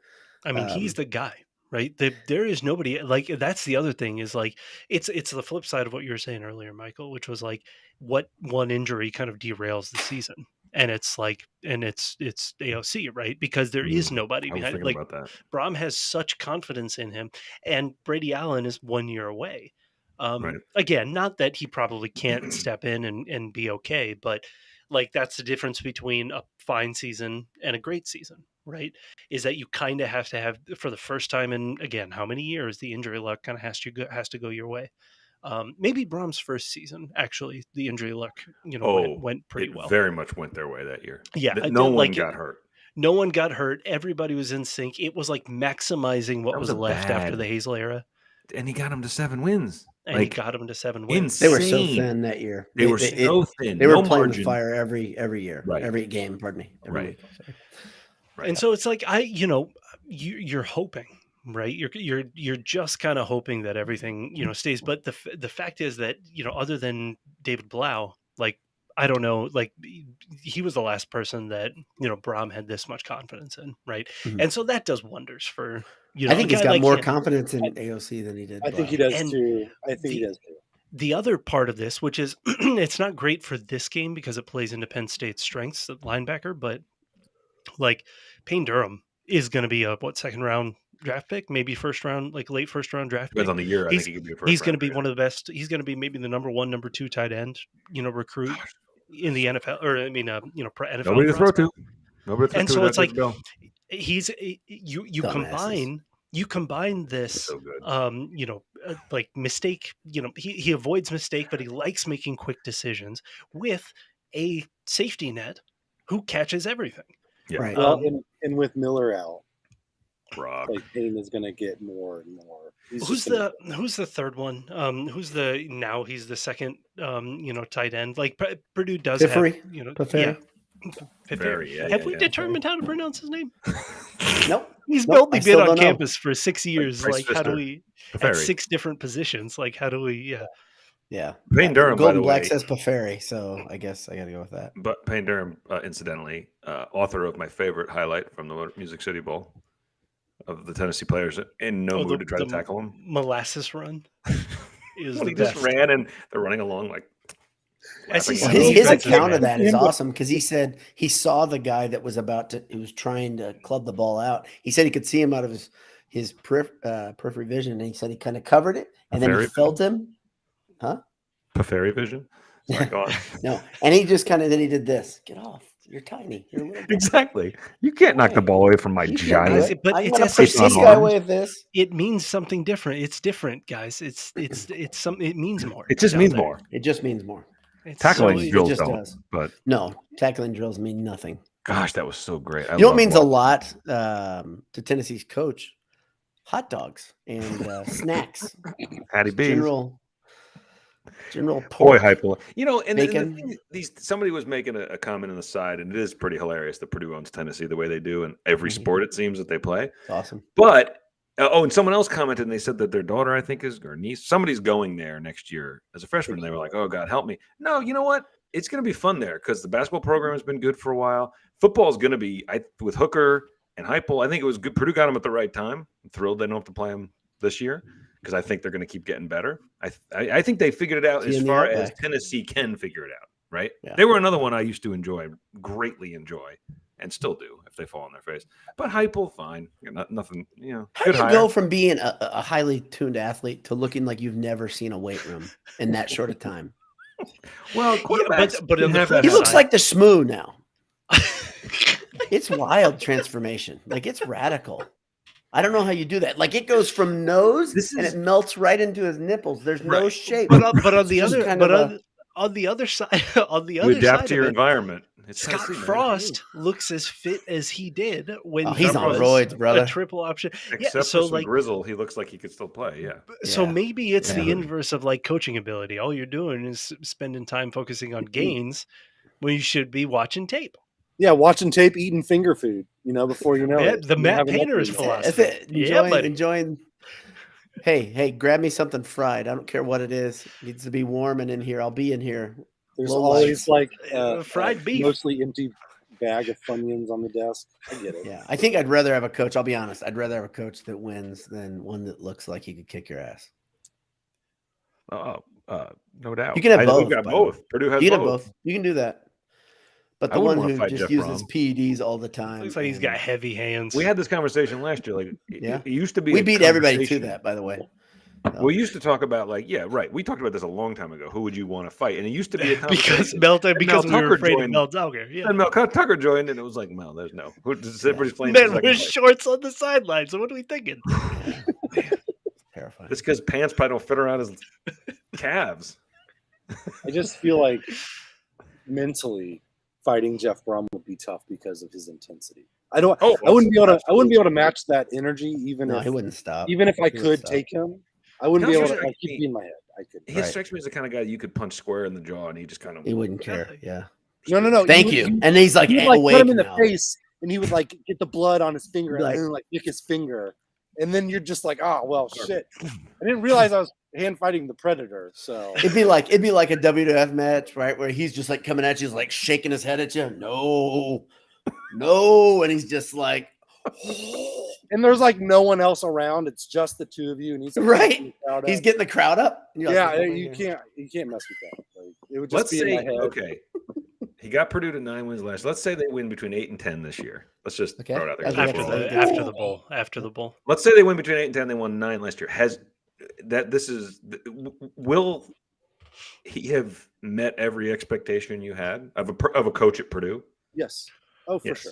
I mean, he's the guy. Right. There is nobody like that's the other thing is like it's the flip side of what you were saying earlier, Michael, which was like what one injury kind of derails the season. And it's like it's AOC, right? Because there is nobody behind. Like Brom has such confidence in him, and Brady Allen is 1 year away. Again, not that he probably can't step in and be okay, but like that's the difference between a fine season and a great season. Right, is that you kind of have to have for the first time in again how many years the injury luck kind of has to go your way. Maybe Brom's first season actually the injury luck went pretty well. Very much went their way that year. Yeah, no one got hurt. No one got hurt. Everybody was in sync. It was like maximizing what was left after the Hazel era, and he got him to 7 wins. And he got him to 7 wins. They were so thin that year. They were so thin. They were playing with fire every year, every game. Pardon me. Every week. Right. And so it's like you're hoping, right? You're just kind of hoping that everything stays. But the fact is that other than David Blau, like I don't know, like he was the last person that Brom had this much confidence in, right? Mm-hmm. And so that does wonders for I think he's got more confidence in AOC than he did. I think he does too. He does too. The other part of this, which is it's not great for this game because it plays into Penn State's strengths at linebacker, but like Payne Durham is going to be a second round draft pick, maybe first round, like late first round draft pick. Depends on the year. I think he could be a first. He's going to be one of the best. He's going to be maybe the number 1, number 2 tight end, recruit in the NFL, or I mean, NFL. Nobody to throw to. And so it's like he's you combine this, like mistake. He avoids mistake, but he likes making quick decisions with a safety net who catches everything. Yeah. Right. Well, and with Miller out, Brock, like Payne is going to get more and more. Who's the third one? He's the second tight end. Like Purdue does Pifferi, have Pifferi. Have we determined how to pronounce his name? Nope. He's only been on campus for 6 years. Like how do we at 6 different positions? Like how do we Yeah. Payne Durham, Golden by the Black way, says Pifferi, so I guess I got to go with that. But Payne Durham, incidentally, author of my favorite highlight from the Music City Bowl of the Tennessee players in no mood to try to tackle him. Molasses run is he just ran and they're running along like. His account of that is awesome because he said he saw the guy that was who was trying to club the ball out. He said he could see him out of his periphery vision, and he said he kind of covered it, and then he felt him. Huh? Pifferi vision? Sorry, go on. No. And he just then he did this. Get off. You're tiny. You're a little guy. Exactly. You can't knock the ball away from my giant. But I'm going to push this guy away with this. It means something different. It's different, guys. It means more. It just means more. It just means more. Tackling drills don't. But no, tackling drills mean nothing. Gosh, that was so great. You know what means a lot to Tennessee's coach? Hot dogs and snacks. Hattie B. General pork. Boy, and somebody was making a comment on the side, and it is pretty hilarious that Purdue owns Tennessee the way they do in every sport it seems that they play. It's awesome. But and someone else commented, and they said that their daughter, I think, or niece, somebody's going there next year as a freshman. And they were like, "Oh God, help me!" No, you know what? It's going to be fun there because the basketball program has been good for a while. Football is going to be with Hooker and Heupel. I think it was good. Purdue got them at the right time. I'm thrilled they don't have to play them this year, because I think they're going to keep getting better. I think they figured it out as far as Tennessee can figure it out, right? Yeah. They were another one I used to greatly enjoy, and still do if they fall on their face. But Heupel, fine, nothing. How do you go from being a highly tuned athlete to looking like you've never seen a weight room in that short of time? Well, quarterbacks, but on the flip he side, looks like the Shmoo now. It's wild transformation. Like, it's radical. I don't know how you do that. Like, it goes from nose and it melts right into his nipples. There's no shape. But on the other, on the other side, you adapt to your environment. Scott Frost looks as fit as he did when he's on roids, brother. A triple option. Except for some grizzle, he looks like he could still play. Yeah. So maybe it's the inverse of like coaching ability. All you're doing is spending time focusing on gains when you should be watching tape. Yeah, watching tape, eating finger food, before you know it. The Matt Painter's philosophy. Enjoying. Hey, grab me something fried. I don't care what it is. It needs to be warm and in here. I'll be in here. There's always like fried beef, mostly empty bag of Funyuns on the desk. I get it. Yeah, I think I'd rather have a coach. I'll be honest. I'd rather have a coach that wins than one that looks like he could kick your ass. No doubt. You can have both. We've got both. Purdue has both. You can do that. But the one who just uses PEDs all the time. Looks like he's got heavy hands. We had this conversation last year. Like, it used to be. We beat everybody to that, by the way. We used to talk about we talked about this a long time ago. Who would you want to fight? And it used to be a because we were afraid of Mel Tucker. Yeah. And Mel Tucker joined, and it was like, Mel, there's no. Everybody's playing. Men with shorts on the sidelines. So what are we thinking? Terrifying. It's because pants probably don't fit around his calves. I just feel like mentally fighting Jeff Brum would be tough because of his intensity. I wouldn't be able to match that energy even if he wouldn't stop. Even if I could take him, I wouldn't be able to keep me in my head. I could. He strikes me as the kind of guy you could punch square in the jaw and he just kind of wouldn't care. Yeah. No. Thank you. And he's like, put him in the face and he would like get the blood on his finger and then like lick his finger. And then you're just like, oh well shit. I didn't realize I was hand fighting the predator. So it'd be like a WWF match, right? Where he's just like coming at you, like shaking his head at you. No. And he's just like, and there's like no one else around. It's just the two of you, and he's right. He's getting the crowd up. Yeah, you can't mess with that. Like, it would just be in my head. Okay, he got Purdue to 9 wins last. Let's say they win between 8 and 10 this year. Let's just throw it out there. After the bowl. Let's say they win between 8 and 10. They won 9 last year. Will he have met every expectation you had of a coach at Purdue? Yes. Oh, for sure.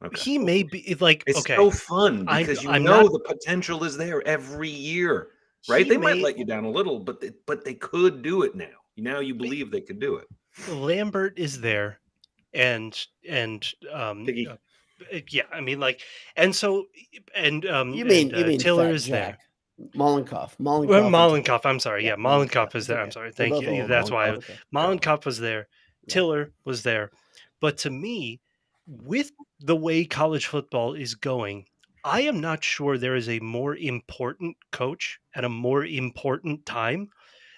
Okay. He may be like it's so fun because the potential is there every year, right? They might let you down a little, but they could do it now. Now you believe they could do it. Lambert is there, and Piggy. Yeah, I mean you mean Tiller is there. Mollenkopf. I'm sorry. Yeah, Mollenkopf is there. I'm sorry. Thank you. That's why Mollenkopf was there. Tiller was there. But to me, with the way college football is going, I am not sure there is a more important coach at a more important time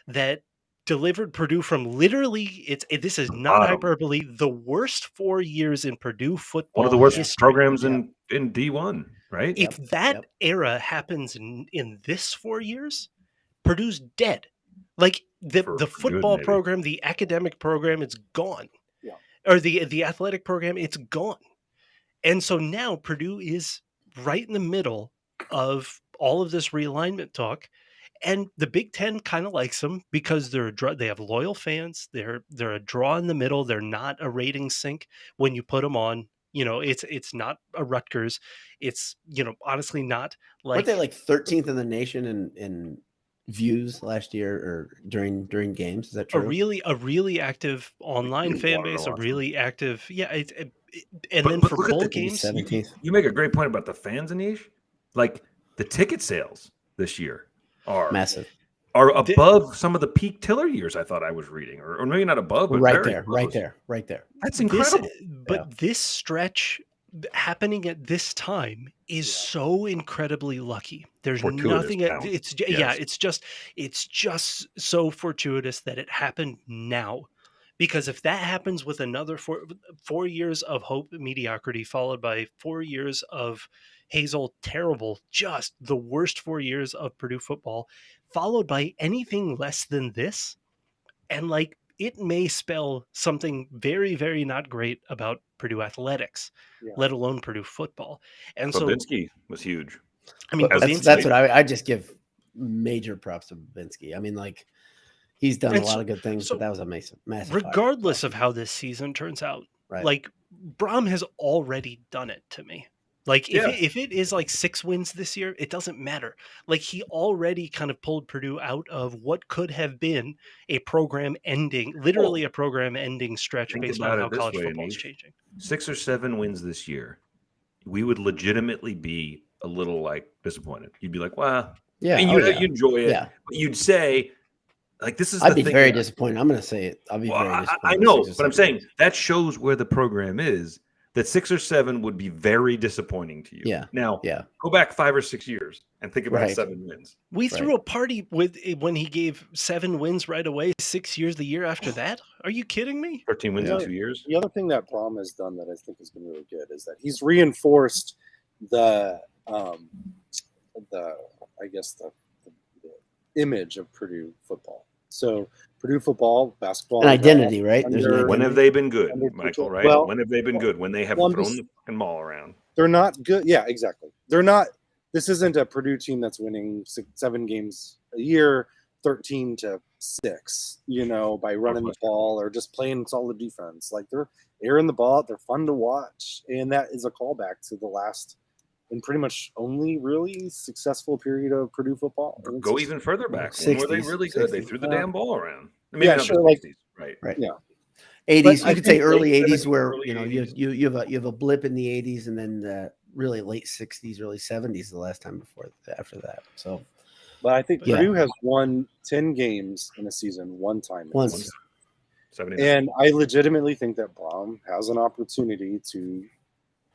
that delivered Purdue from literally this is not hyperbole, the worst 4 years in Purdue football. One of the worst programs in D1, right? If that era happens in this 4 years, Purdue's dead. Like the football program, the academic program, it's gone. Yeah. Or the athletic program, it's gone. And so now Purdue is right in the middle of all of this realignment talk. And the Big Ten kind of likes them because they have loyal fans. They're a draw in the middle. They're not a rating sink when you put them on. It's not a Rutgers. It's honestly not like. Weren't they like 13th in the nation in views last year or during games? Is that true? A really active online fan base. A really active, then for bowl games, 17th. You make a great point about the fans, Anish. Like the ticket sales this year are massive, are above some of the peak Tiller years. I thought I was reading, or maybe not above, but right there. That's incredible. This stretch happening at this time is so incredibly lucky. There's nothing. It's just so fortuitous that it happened now. Because if that happens with another 4 years of hope mediocrity, followed by 4 years of Hazel terrible, just the worst 4 years of Purdue football, followed by anything less than this, and like it may spell something very, very not great about Purdue athletics, let alone Purdue football. And Babinski was huge. I mean, that's what I just give major props to Babinski. I mean, like, he's done a lot of good things, but that was a massive. Regardless of how this season turns out, like, Brom has already done it to me. Like, if it is like 6 wins this year, it doesn't matter. Like, he already kind of pulled Purdue out of what could have been a program ending, literally a program ending stretch based on how college football is changing. 6 or 7 wins this year, we would legitimately be a little like disappointed. You'd be like, well, yeah, you enjoy it, but you'd say, like, this is. I'd be very disappointed. I'm going to say it. I'll be very disappointed. I know, but I'm saying that shows where the program is. That 6 or 7 would be very disappointing to you. Yeah. Now, go back 5 or 6 years and think about 7 wins. We threw a party when he gave 7 wins right away. 6 years the year after that. Are you kidding me? 13 wins in 2 years. The other thing that Brom has done that I think has been really good is that he's reinforced the image of Purdue football. So Purdue football, basketball, an identity, right? When have they been good, Michael? Right? Well, when have they been good? When they have thrown the fucking ball around. They're not good. Yeah, exactly. They're not. This isn't a Purdue team that's winning 7 games a year, 13-6. By running the ball or just playing solid defense. Like, they're airing the ball. They're fun to watch, and that is a callback to the last and pretty much only really successful period of Purdue football. Go even further back. When were they really good? 60s. They threw the damn ball around. I mean, sure, like 60s, right. Yeah. 80s, you could say early 80s, where you have a blip in the 80s, and then really late 60s, early 70s the last time after that. So, but I think Purdue has won 10 games in a season one time. Once. And I legitimately think that Brom has an opportunity to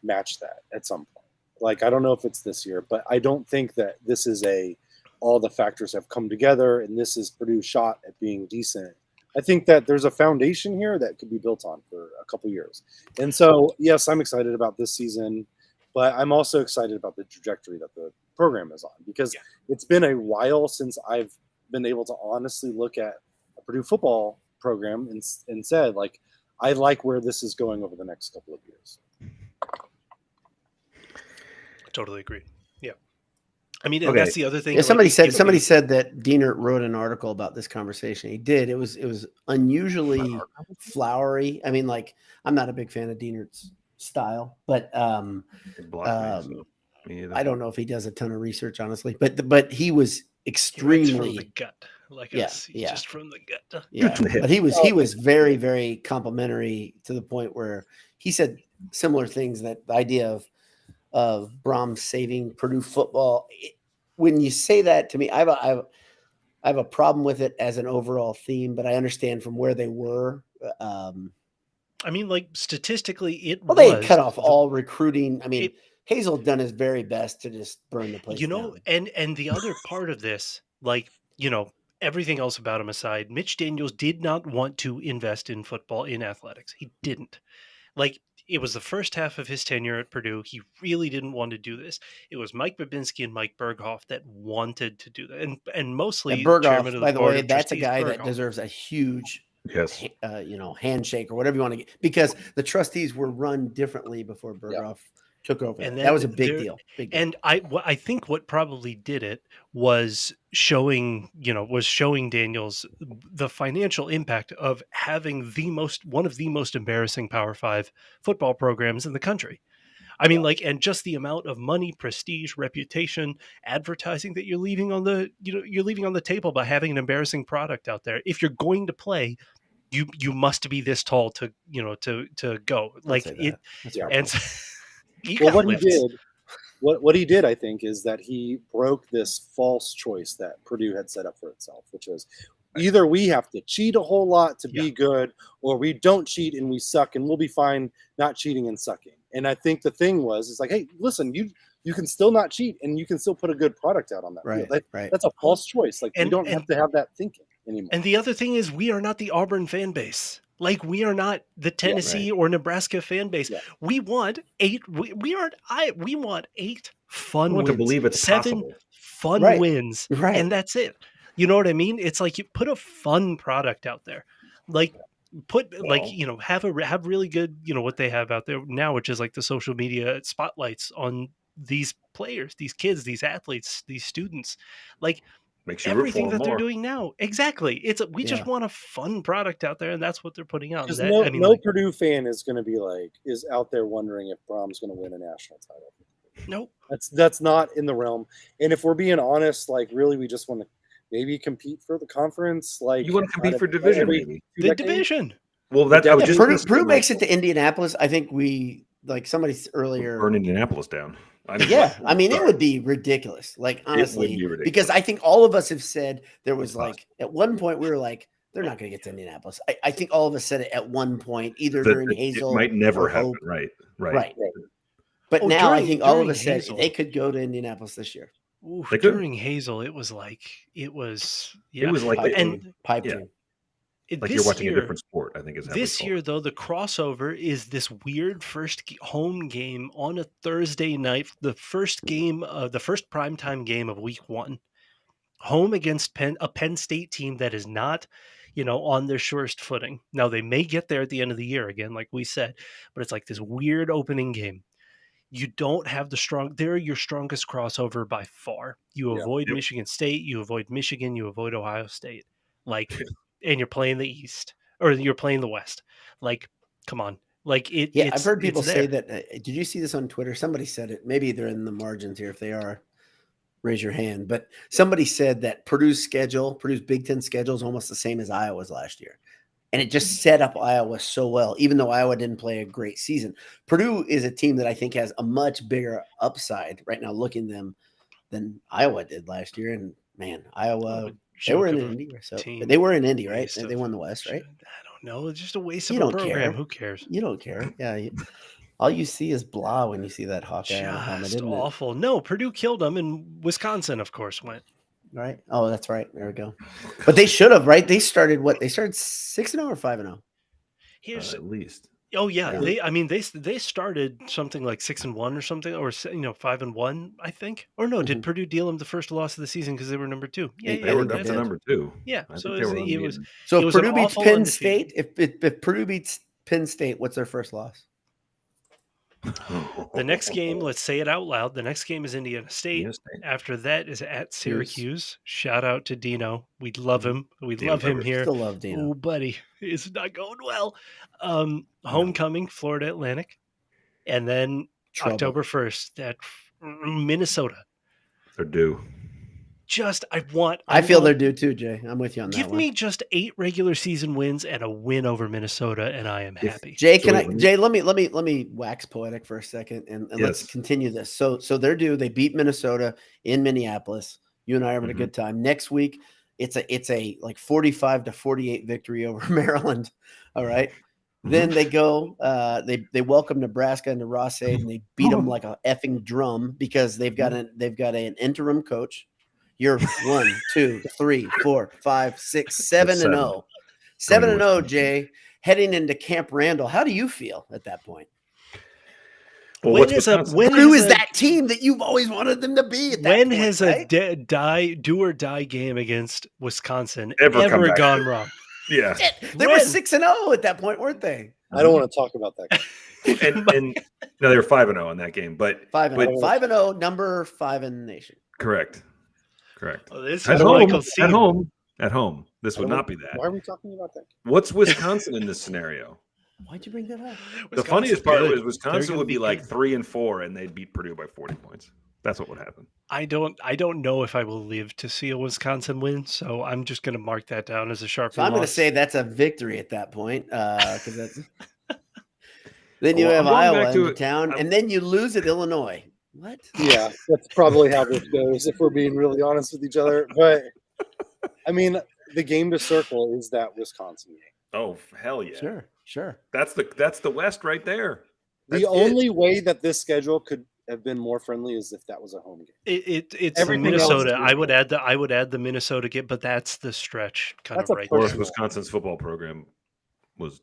match that at some point. Like, I don't know if it's this year, but I don't think that this is all the factors have come together and this is Purdue's shot at being decent. I think that there's a foundation here that could be built on for a couple years. And so, yes, I'm excited about this season, but I'm also excited about the trajectory that the program is on, because it's been a while since I've been able to honestly look at a Purdue football program and said, like, I like where this is going over the next couple of years. Totally agree. Yeah. I mean, and that's the other thing. Yeah, somebody said that Diener wrote an article about this conversation. He did. It was unusually flowery. I mean, like, I'm not a big fan of Diener's style, but I don't know if he does a ton of research, honestly. But he was extremely from the gut, just from the gut. Yeah, but he was very, very complimentary to the point where he said similar things. That the idea of Brom saving Purdue football. When you say that to me, I have a problem with it as an overall theme, but I understand from where they were. I mean, like, statistically, they had cut off all recruiting. I mean, Hazel done his very best to just burn the place down. And the other part of this, like, everything else about him aside, Mitch Daniels did not want to invest in football, in athletics. He didn't. Like, it was the first half of his tenure at Purdue. He really didn't want to do this. It was Mike Babinski and Mike Berghoff that wanted to do that. And mostly Berghoff, by the way, that's a guy that deserves a huge handshake or whatever you want to get, because the trustees were run differently before Berghoff took over. And that was a big deal. And I think what probably did it was showing Daniels the financial impact of having one of the most embarrassing Power 5 football programs in the country. I mean, like, and just the amount of money, prestige, reputation, advertising that you're leaving on the table by having an embarrassing product out there. If you're going to play, you must be this tall to go. Like it. And well, what he did, I think, is that he broke this false choice that Purdue had set up for itself, which was either we have to cheat a whole lot to be good, or we don't cheat and we suck and we'll be fine not cheating and sucking. And I think the thing it's like, hey, listen, you can still not cheat and you can still put a good product out on that field. That's a false choice. Like, you don't have to have that thinking anymore. And the other thing is, we are not the Auburn fan base. Like, we are not the Tennessee or Nebraska fan base. Yeah. We want 8. We want 8 fun wins. To believe it's 7 possible. Fun wins, and that's it. You know what I mean? It's like, you put a fun product out there. Like have really good, what they have out there now, which is like the social media spotlights on these players, these kids, these athletes, these students, like Makes you everything that they're more. doing now. Exactly. We just want a fun product out there, and that's what they're putting out. Because That, no Purdue fan is going to be is out there wondering if Brom's going to win a national title. Nope. That's not in the realm. And if we're being honest, really, we just want to maybe compete for the conference. You want to compete for division, maybe the division. Well, that's Purdue makes it to Indianapolis. I think somebody earlier burn Indianapolis down. It would be ridiculous. Honestly, because I think all of us have said there was at one point we were like, they're not going to get to Indianapolis. I think all of us said it at one point, either during Hazel. It might never happen. Right. But now I think all of us said they could go to Indianapolis this year. Oof, during Hazel, it was like pipe dream. Like you're watching a different sport, I think is how this year, though, the crossover is this weird first home game on a Thursday night, the first primetime game of week 1, home against a Penn State team that is not, on their surest footing. Now, they may get there at the end of the year again, like we said, but it's like this weird opening game. You don't have they're your strongest crossover by far. You avoid Michigan State, you avoid Michigan, you avoid Ohio State. And you're playing the East, or you're playing the West. Come on. I've heard people say that. Did you see this on Twitter? Somebody said it. Maybe they're in the margins here. If they are, raise your hand. But somebody said that Purdue's Big Ten schedule is almost the same as Iowa's last year. And it just set up Iowa so well, even though Iowa didn't play a great season. Purdue is a team that I think has a much bigger upside right now looking them than Iowa did last year. And man, Iowa, they were in Indy. So they were in Indy, right? They won the West, right? I don't know. It's just a waste of a program. Who cares? You don't care. Yeah. All you see is blah when you see that Hawkeye on the helmet. Just awful. No, Purdue killed them, and Wisconsin, of course, went. Right. Oh, that's right. There we go. But they should have, right? They started 6-0 or 5-0? Here's at least. Oh yeah. They started something like 6-1 or something, or 5-1, I think. Or no, did Purdue deal them the first loss of the season because they were number 2? Yeah, they were up to number 2. Yeah. So if Purdue beats Penn State, if Purdue beats Penn State, what's their first loss? The next game, let's say it out loud. The next game is Indiana State. After that is at Syracuse. Shout out to Dino. We love him. We love him here. Still love Dino. Oh, buddy, it's not going well. Homecoming, Florida Atlantic, and then October 1st at Minnesota. They're due. I feel they're due too, Jay. I'm with you on that. Give me just 8 regular season wins and a win over Minnesota, and I am happy. Jay, let me wax poetic for a second, and let's continue this. So they're due. They beat Minnesota in Minneapolis. You and I are having a good time. Next week, it's a 45-48 victory over Maryland. All right. Then they go. They welcome Nebraska into Ross Ade, and they beat them like a effing drum because they've got an interim coach. You're 1, 2, 3, 4, 5, 6, 7-0. 7-0, Jay. Heading into Camp Randall. How do you feel at that point? Well, Purdue is that team that you've always wanted them to be. When has a do or die game against Wisconsin ever gone wrong? Yeah, they were 6-0 at that point, weren't they? I don't want to talk about that game. and no, they were 5-0 in that game, but 5-0, number 5 in the nation. Correct. Oh, this at home. This would not be that. Why are we talking about that? What's Wisconsin in this scenario? Why'd you bring that up? The funniest part was Wisconsin would be like 3-4, and they'd beat Purdue by 40 points. That's what would happen. I don't know if I will live to see a Wisconsin win, so I'm just going to mark that down as a sharp. So I'm going to say that's a victory at that point, because that's. Then you have Iowa in town, and then you lose at Illinois. What? Yeah, that's probably how this goes, if we're being really honest with each other. But I mean, the game to circle is that Wisconsin game. Oh, hell yeah! Sure. That's the West right there. The only way that this schedule could have been more friendly is if that was a home game. It's Minnesota. I would add the Minnesota game, but that's the stretch right there. Or if Wisconsin's football program was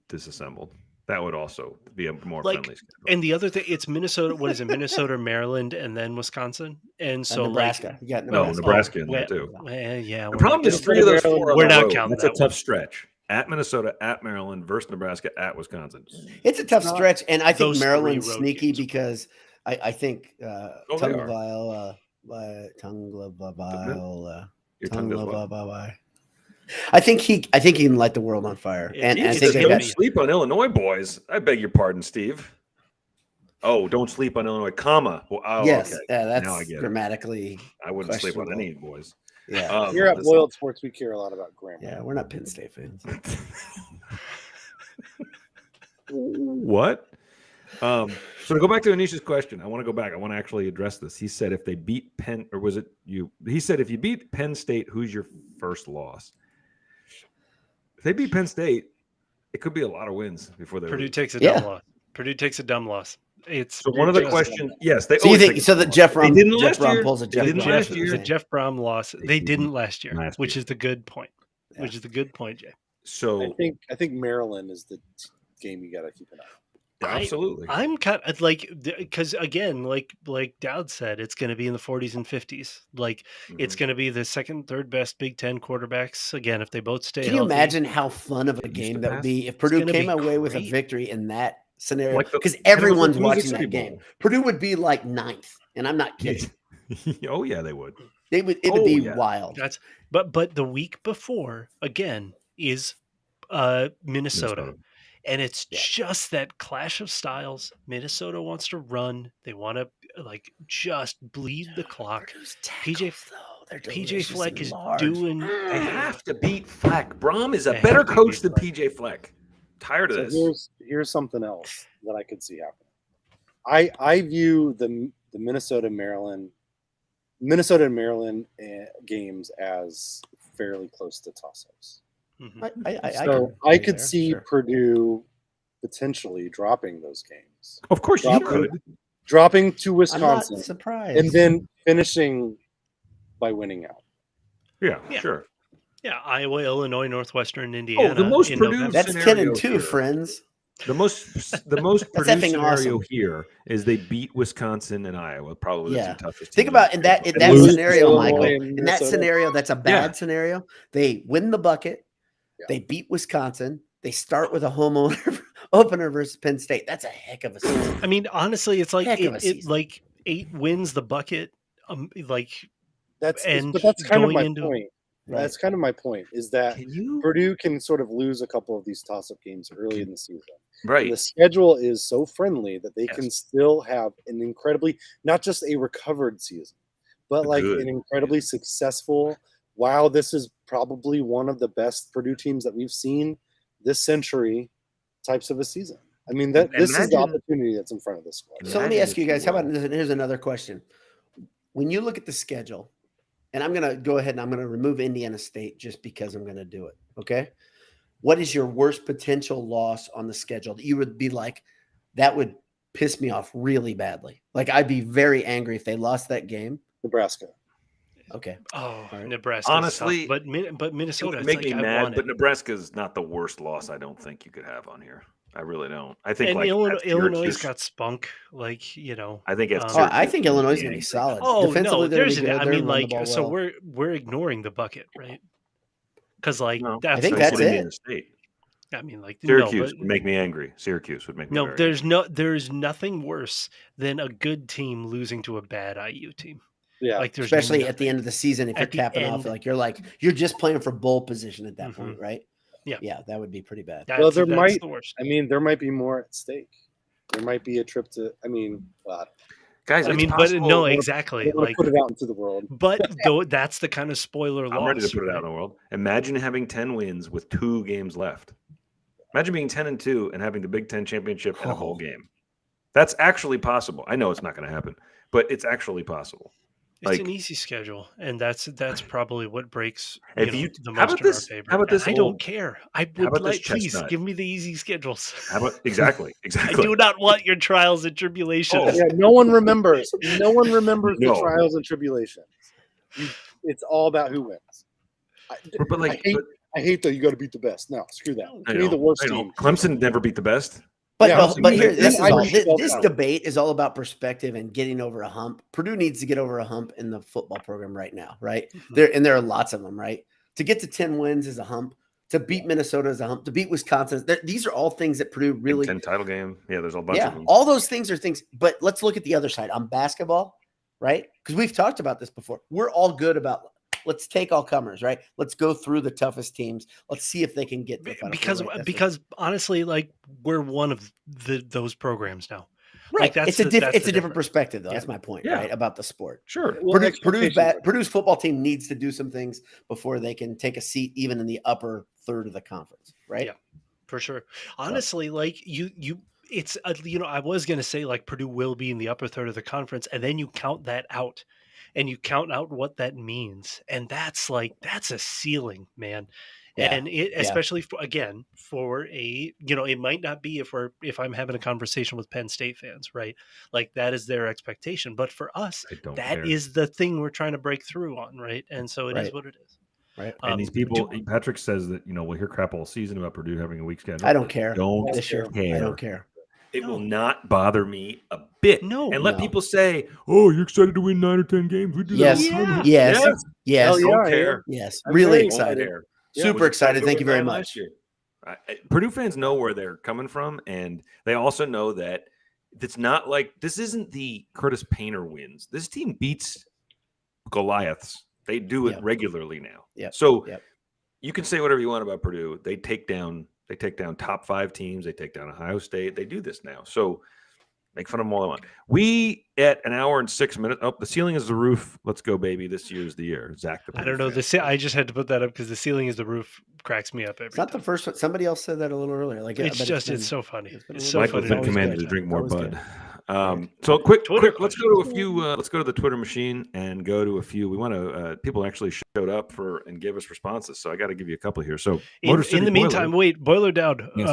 disassembled. That would also be a more friendly schedule. And the other thing, it's Minnesota. What is it? Minnesota, Maryland, and then Wisconsin. And so Nebraska. Nebraska in there too. Yeah. The problem is 3 of those 4. We're not counting. That's a tough stretch. at Minnesota, at Maryland, versus Nebraska, at Wisconsin. It's a tough stretch, and I think those Maryland's 3 road sneaky games. because I think They are. Tunglavile. I think he can light the world on fire, and I think don't sleep on Illinois, boys. I beg your pardon, Steve. Oh, don't sleep on Illinois, comma. Well, yes, okay. That's now I get grammatically. I wouldn't sleep on any boys. Yeah, here at Loyal Sports, we care a lot about grammar. Yeah, we're not Penn State fans. What? So to go back to Anisha's question, I want to go back. I want to actually address this. He said if they beat Penn, or was it you? He said if you beat Penn State, who's your first loss? If they beat Penn State, it could be a lot of wins before they Purdue lose. takes a dumb loss. Purdue takes a dumb loss. It's so one of the questions. Yes, they. So you think so? That Jeff Brom pulls a Jeff Brom last year. The Jeff Brom loss. They didn't last year, which is the good point. Yeah. Which is the good point, Jay. So I think Maryland is the game you got to keep an eye on. Absolutely. I'm kind of like, because again, like Dowd said, it's going to be in the 40s and 50s. Like it's going to be the second, third best Big Ten quarterbacks again if they both stay. Can you imagine how fun of a game that would be if Purdue came away with a victory in that scenario? Because everyone's watching that game. Purdue would be like 9th, and I'm not kidding. Oh yeah, they would. It would be wild. But the week before again is Minnesota. And it's just that clash of styles. Minnesota wants to run. They want to just bleed the clock. PJ Fleck is doing. They have to beat Fleck. Brom is a better coach than PJ Fleck. Tired of this. Here's something else that I could see happening. I view the Minnesota and Maryland games as fairly close to toss-ups. Mm-hmm. I could see Purdue potentially dropping those games. Of course, you could. Dropping to Wisconsin. I'm not surprised. And then finishing by winning out. Yeah, sure. Yeah, Iowa, Illinois, Northwestern, Indiana. The most Purdue that's 10-2, friends. The most Purdue scenario here is they beat Wisconsin and Iowa, probably the two toughest. Think about in that scenario, Michael. In that scenario, that's a bad scenario. They win the bucket. Yeah. They beat Wisconsin. They start with a home opener versus Penn State. That's a heck of a season. I mean, honestly, it's like like 8 wins the bucket. That's kind of my point. Right. That's kind of my point. Is that Purdue can sort of lose a couple of these toss-up games early in the season. Right. And the schedule is so friendly that they can still have an incredibly, not just a recovered season, but an incredibly successful. Wow, this is probably one of the best Purdue teams that we've seen this century types of a season. I mean, this is the opportunity that's in front of this squad. So let me ask you guys, how about this? Here's another question. When you look at the schedule, and I'm going to go ahead and I'm going to remove Indiana State just because I'm going to do it, okay? What is your worst potential loss on the schedule that you would be like, that would piss me off really badly? Like, I'd be very angry if they lost that game. Nebraska. Okay. Oh, right. Nebraska. Honestly, but Minnesota would make me mad. But Nebraska's not the worst loss. I don't think you could have on here. I really don't. I think Illinois got spunk. I think I think Illinois is going to be solid. Oh no, there's an. I mean, so we're ignoring the bucket, right? Because I think that's it. State. I mean, Syracuse would make me angry. Syracuse would make me there's nothing worse than a good team losing to a bad IU team. Yeah, especially at the end of the season, if you're capping off, you're just playing for bowl position at that point, right? Yeah, that would be pretty bad. Well, there might be more at stake. There might be a trip to. I mean, guys, exactly. Put it out into the world. But that's the kind of spoiler loss. I'm ready to put it out in the world. Imagine having 10 wins with 2 games left. Imagine being 10-2 and having the Big Ten championship and a whole game. That's actually possible. I know it's not going to happen, but it's actually possible. It's an easy schedule, and that's probably what breaks the most in our favor. How about this? I don't care. I would please give me the easy schedules. How about exactly? I do not want your trials and tribulations. No one remembers. The trials and tribulations. It's all about who wins. I hate that you got to beat the best. No, screw that. Give me the worst team. Clemson never beat the best. But here, this debate is all about perspective and getting over a hump. Purdue needs to get over a hump in the football program right now, right? Mm-hmm. There are lots of them, right? To get to 10 wins is a hump. To beat Minnesota is a hump. To beat Wisconsin, these are all things that Purdue really. Big Ten title game. Yeah, there's a bunch of them. All those things are things. But let's look at the other side on basketball, right? Because we've talked about this before. We're all good about. Let's take all comers, right? Let's go through the toughest teams. Let's see if they can get to the Final Four, because honestly, like we're one of those programs now. Right. Like it's a different perspective, though. Yeah. That's my point, right? About the sport. Sure. Well, Purdue's football team needs to do some things before they can take a seat even in the upper third of the conference, right? Yeah, for sure. Honestly, like it's I was going to say like Purdue will be in the upper third of the conference, and then you count that out, and you count out what that means, and that's a ceiling, man. Yeah, and especially for a it might not be if I'm having a conversation with Penn State fans, right? Like that is their expectation, but for us, that is the thing we're trying to break through on, right? And so it is what it is. Right. And these people, Patrick says that we'll hear crap all season about Purdue having a weak schedule. I don't care. I don't care. It will not bother me a bit. No. And let people say, "Oh, you're excited to win 9 or 10 games." We do that. Yes. Don't care. Yes. Really excited. Yeah, super excited. Thank you very much. Purdue fans know where they're coming from, and they also know that it's not like this isn't the Curtis Painter wins. This team beats Goliaths. They do it regularly now. Yeah. So you can say whatever you want about Purdue. They take down top 5 teams. They take down Ohio State. They do this now. So make fun of them all I want. We at an hour and 6 minutes. Oh, the ceiling is the roof. Let's go, baby. This year's the year. Zach, I don't know. I just had to put that up because the ceiling is the roof cracks me up every It's not time. the first one. Somebody else said that a little earlier. Like it's so funny. Michael's been commanded to drink more Bud. So quick. Let's go to a few. Let's go to the Twitter machine and go to a few. We want to. People actually showed up and gave us responses. So I got to give you a couple here. So in the meantime, Boiler down. Yes.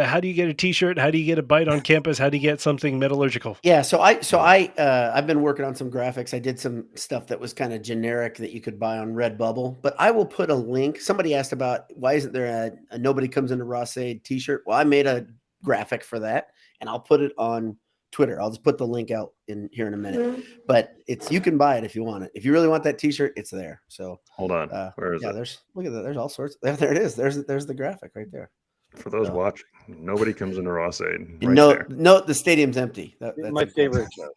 How do you get a T-shirt? How do you get a bite on campus? How do you get something metallurgical? Yeah. I've been working on some graphics. I did some stuff that was kind of generic that you could buy on Redbubble, but I will put a link. Somebody asked about why isn't there a Nobody Comes Into Ross Ade T-shirt? Well, I made a graphic for that, and I'll put it on Twitter. I'll just put the link out here in a minute, but you can buy it if you want it. If you really want that T-shirt, it's there. So hold on. Where is it? Look at that. There's all sorts. There it is. There's the graphic right there. For those watching, Nobody Comes Into Ross Ade. No, the stadium's empty. That's my favorite joke.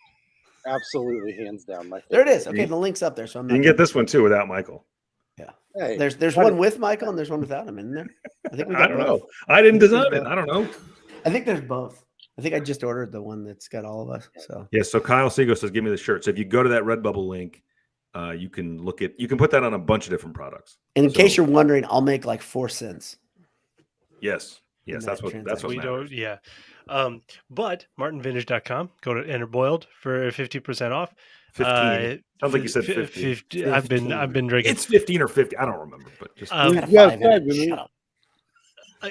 Absolutely, hands down. My favorite. There it is. Okay, the link's up there. So you can get this one too without Michael. Yeah. Hey, there's one with Michael and there's one without him in there. I think I don't know. I didn't design it. I don't know. I think there's both. I think I just ordered the one that's got all of us. So So Kyle Segal says, "Give me the shirt." So if you go to that Redbubble link, you can put that on a bunch of different products. And in case you're wondering, I'll make like 4 cents. Yes, that's what we don't. Yeah. But martinvintage.com, go to enter boiled for 50% off. 15. Sounds like you said 50. 50. I've been drinking. It's 15 or 50. I don't remember, but just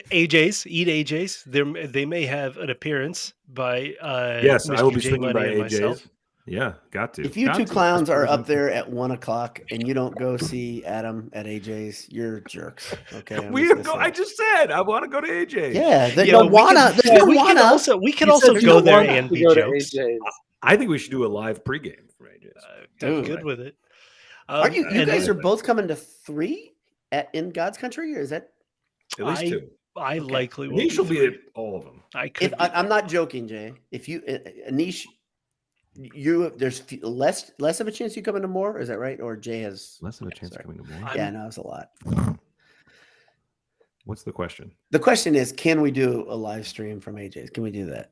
AJ's, eat AJ's. They may have an appearance by yes, Mr. I will be J swinging by Money AJ's. Yeah, got to. If you two clowns are up there at 1:00 and you don't go see Adam at AJ's, you're jerks. Okay. I just said I want to go to AJ's. Yeah, we can also go there and be jokes. I think we should do a live pregame for AJ's. I'm good with it. Are you guys are both coming to 3 in God's country, or is that at least 2? I likely will. Anish will be at all of them. I'm not joking, Jay. If you Anish, there's less of a chance you come into more. Is that right? Or Jay has less of a chance coming to more. Yeah, no, it's a lot. What's the question? The question is, can we do a live stream from AJ's? Can we do that?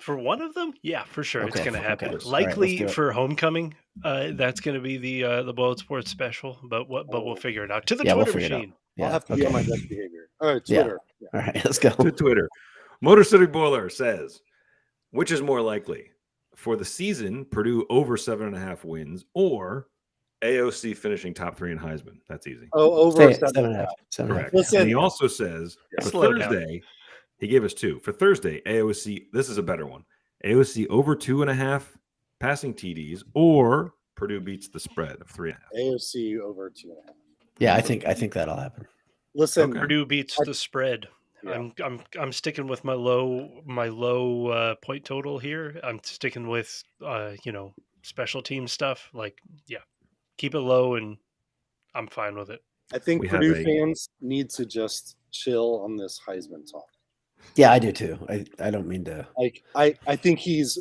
For one of them, yeah, for sure, it's going to happen. Okay. Likely for homecoming, that's going to be the Boiled Sports special. But we'll figure it out. To the Twitter machine. I'll have to be on my best behavior. All right, Twitter. Yeah. All right, let's go to Twitter. Motor City Boiler says, which is more likely for the season? Purdue over 7.5 wins, or AOC finishing top 3 in Heisman? That's easy. Over 7.5. Correct. And he also says for Thursday. He gave us 2. For Thursday, AOC, this is a better one. AOC over 2.5 passing TDs, or Purdue beats the spread of 3.5. AOC over 2.5. Yeah, I think that'll happen. Listen, Purdue beats the spread. Yeah. I'm sticking with my low point total here. I'm sticking with special team stuff. Keep it low, and I'm fine with it. I think Purdue fans need to just chill on this Heisman talk. Yeah, I do too. I don't mean to. Like, I think he's.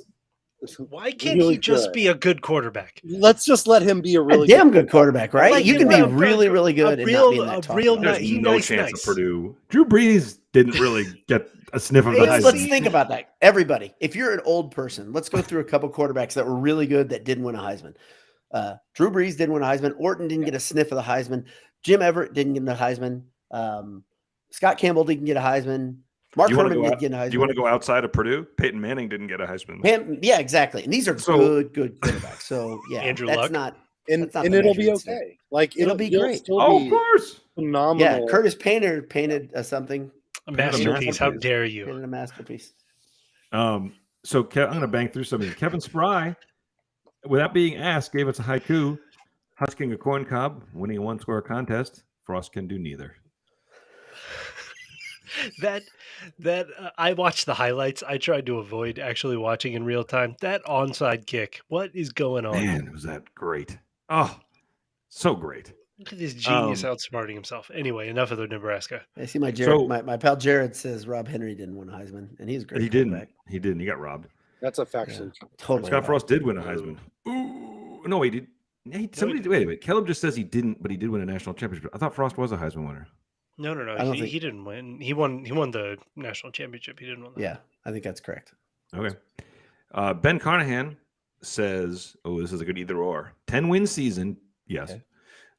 Why can't he just be a good quarterback? Let's just let him be a really damn good quarterback, right? Like you can be really, really good and not be in that talk. There's no chance of Purdue. Drew Brees didn't really get a sniff of the Heisman. Let's think about that. Everybody, if you're an old person, let's go through a couple quarterbacks that were really good that didn't win a Heisman. Drew Brees didn't win a Heisman. Orton didn't get a sniff of the Heisman. Jim Everett didn't get a Heisman. Scott Campbell didn't get a Heisman. Mark Herman didn't get a Heisman. Do you want to go outside of Purdue? Peyton Manning didn't get a Heisman. Yeah, exactly. And these are good quarterbacks. So yeah, Andrew that's Luck. not. And it'll be okay. Like it'll be great. Oh, of course. Phenomenal. Yeah, Curtis Painter painted something. A masterpiece. How dare you? Painted a masterpiece. So I'm going to bang through some of these. Kevin Spry, without being asked, gave us a haiku: husking a corn cob, winning a one-score contest. Frost can do neither. That I watched the highlights. I tried to avoid actually watching in real time. That onside kick. What is going on? Man, was that great? Oh, so great. Look at this genius outsmarting himself. Anyway, enough of the Nebraska. I see my Jared, my pal Jared says Rob Henry didn't win a Heisman, and he's great. He didn't. He didn't. He got robbed. That's a faction. Yeah, totally. Scott Frost did win a Heisman. Ooh, no, he did. Wait a minute. Caleb just says he didn't, but he did win a national championship. I thought Frost was a Heisman winner. No. He didn't win. He won the national championship. He didn't win that. Yeah, I think that's correct. Okay. Ben Carnahan says, this is a good either or. 10-win season, yes. Okay.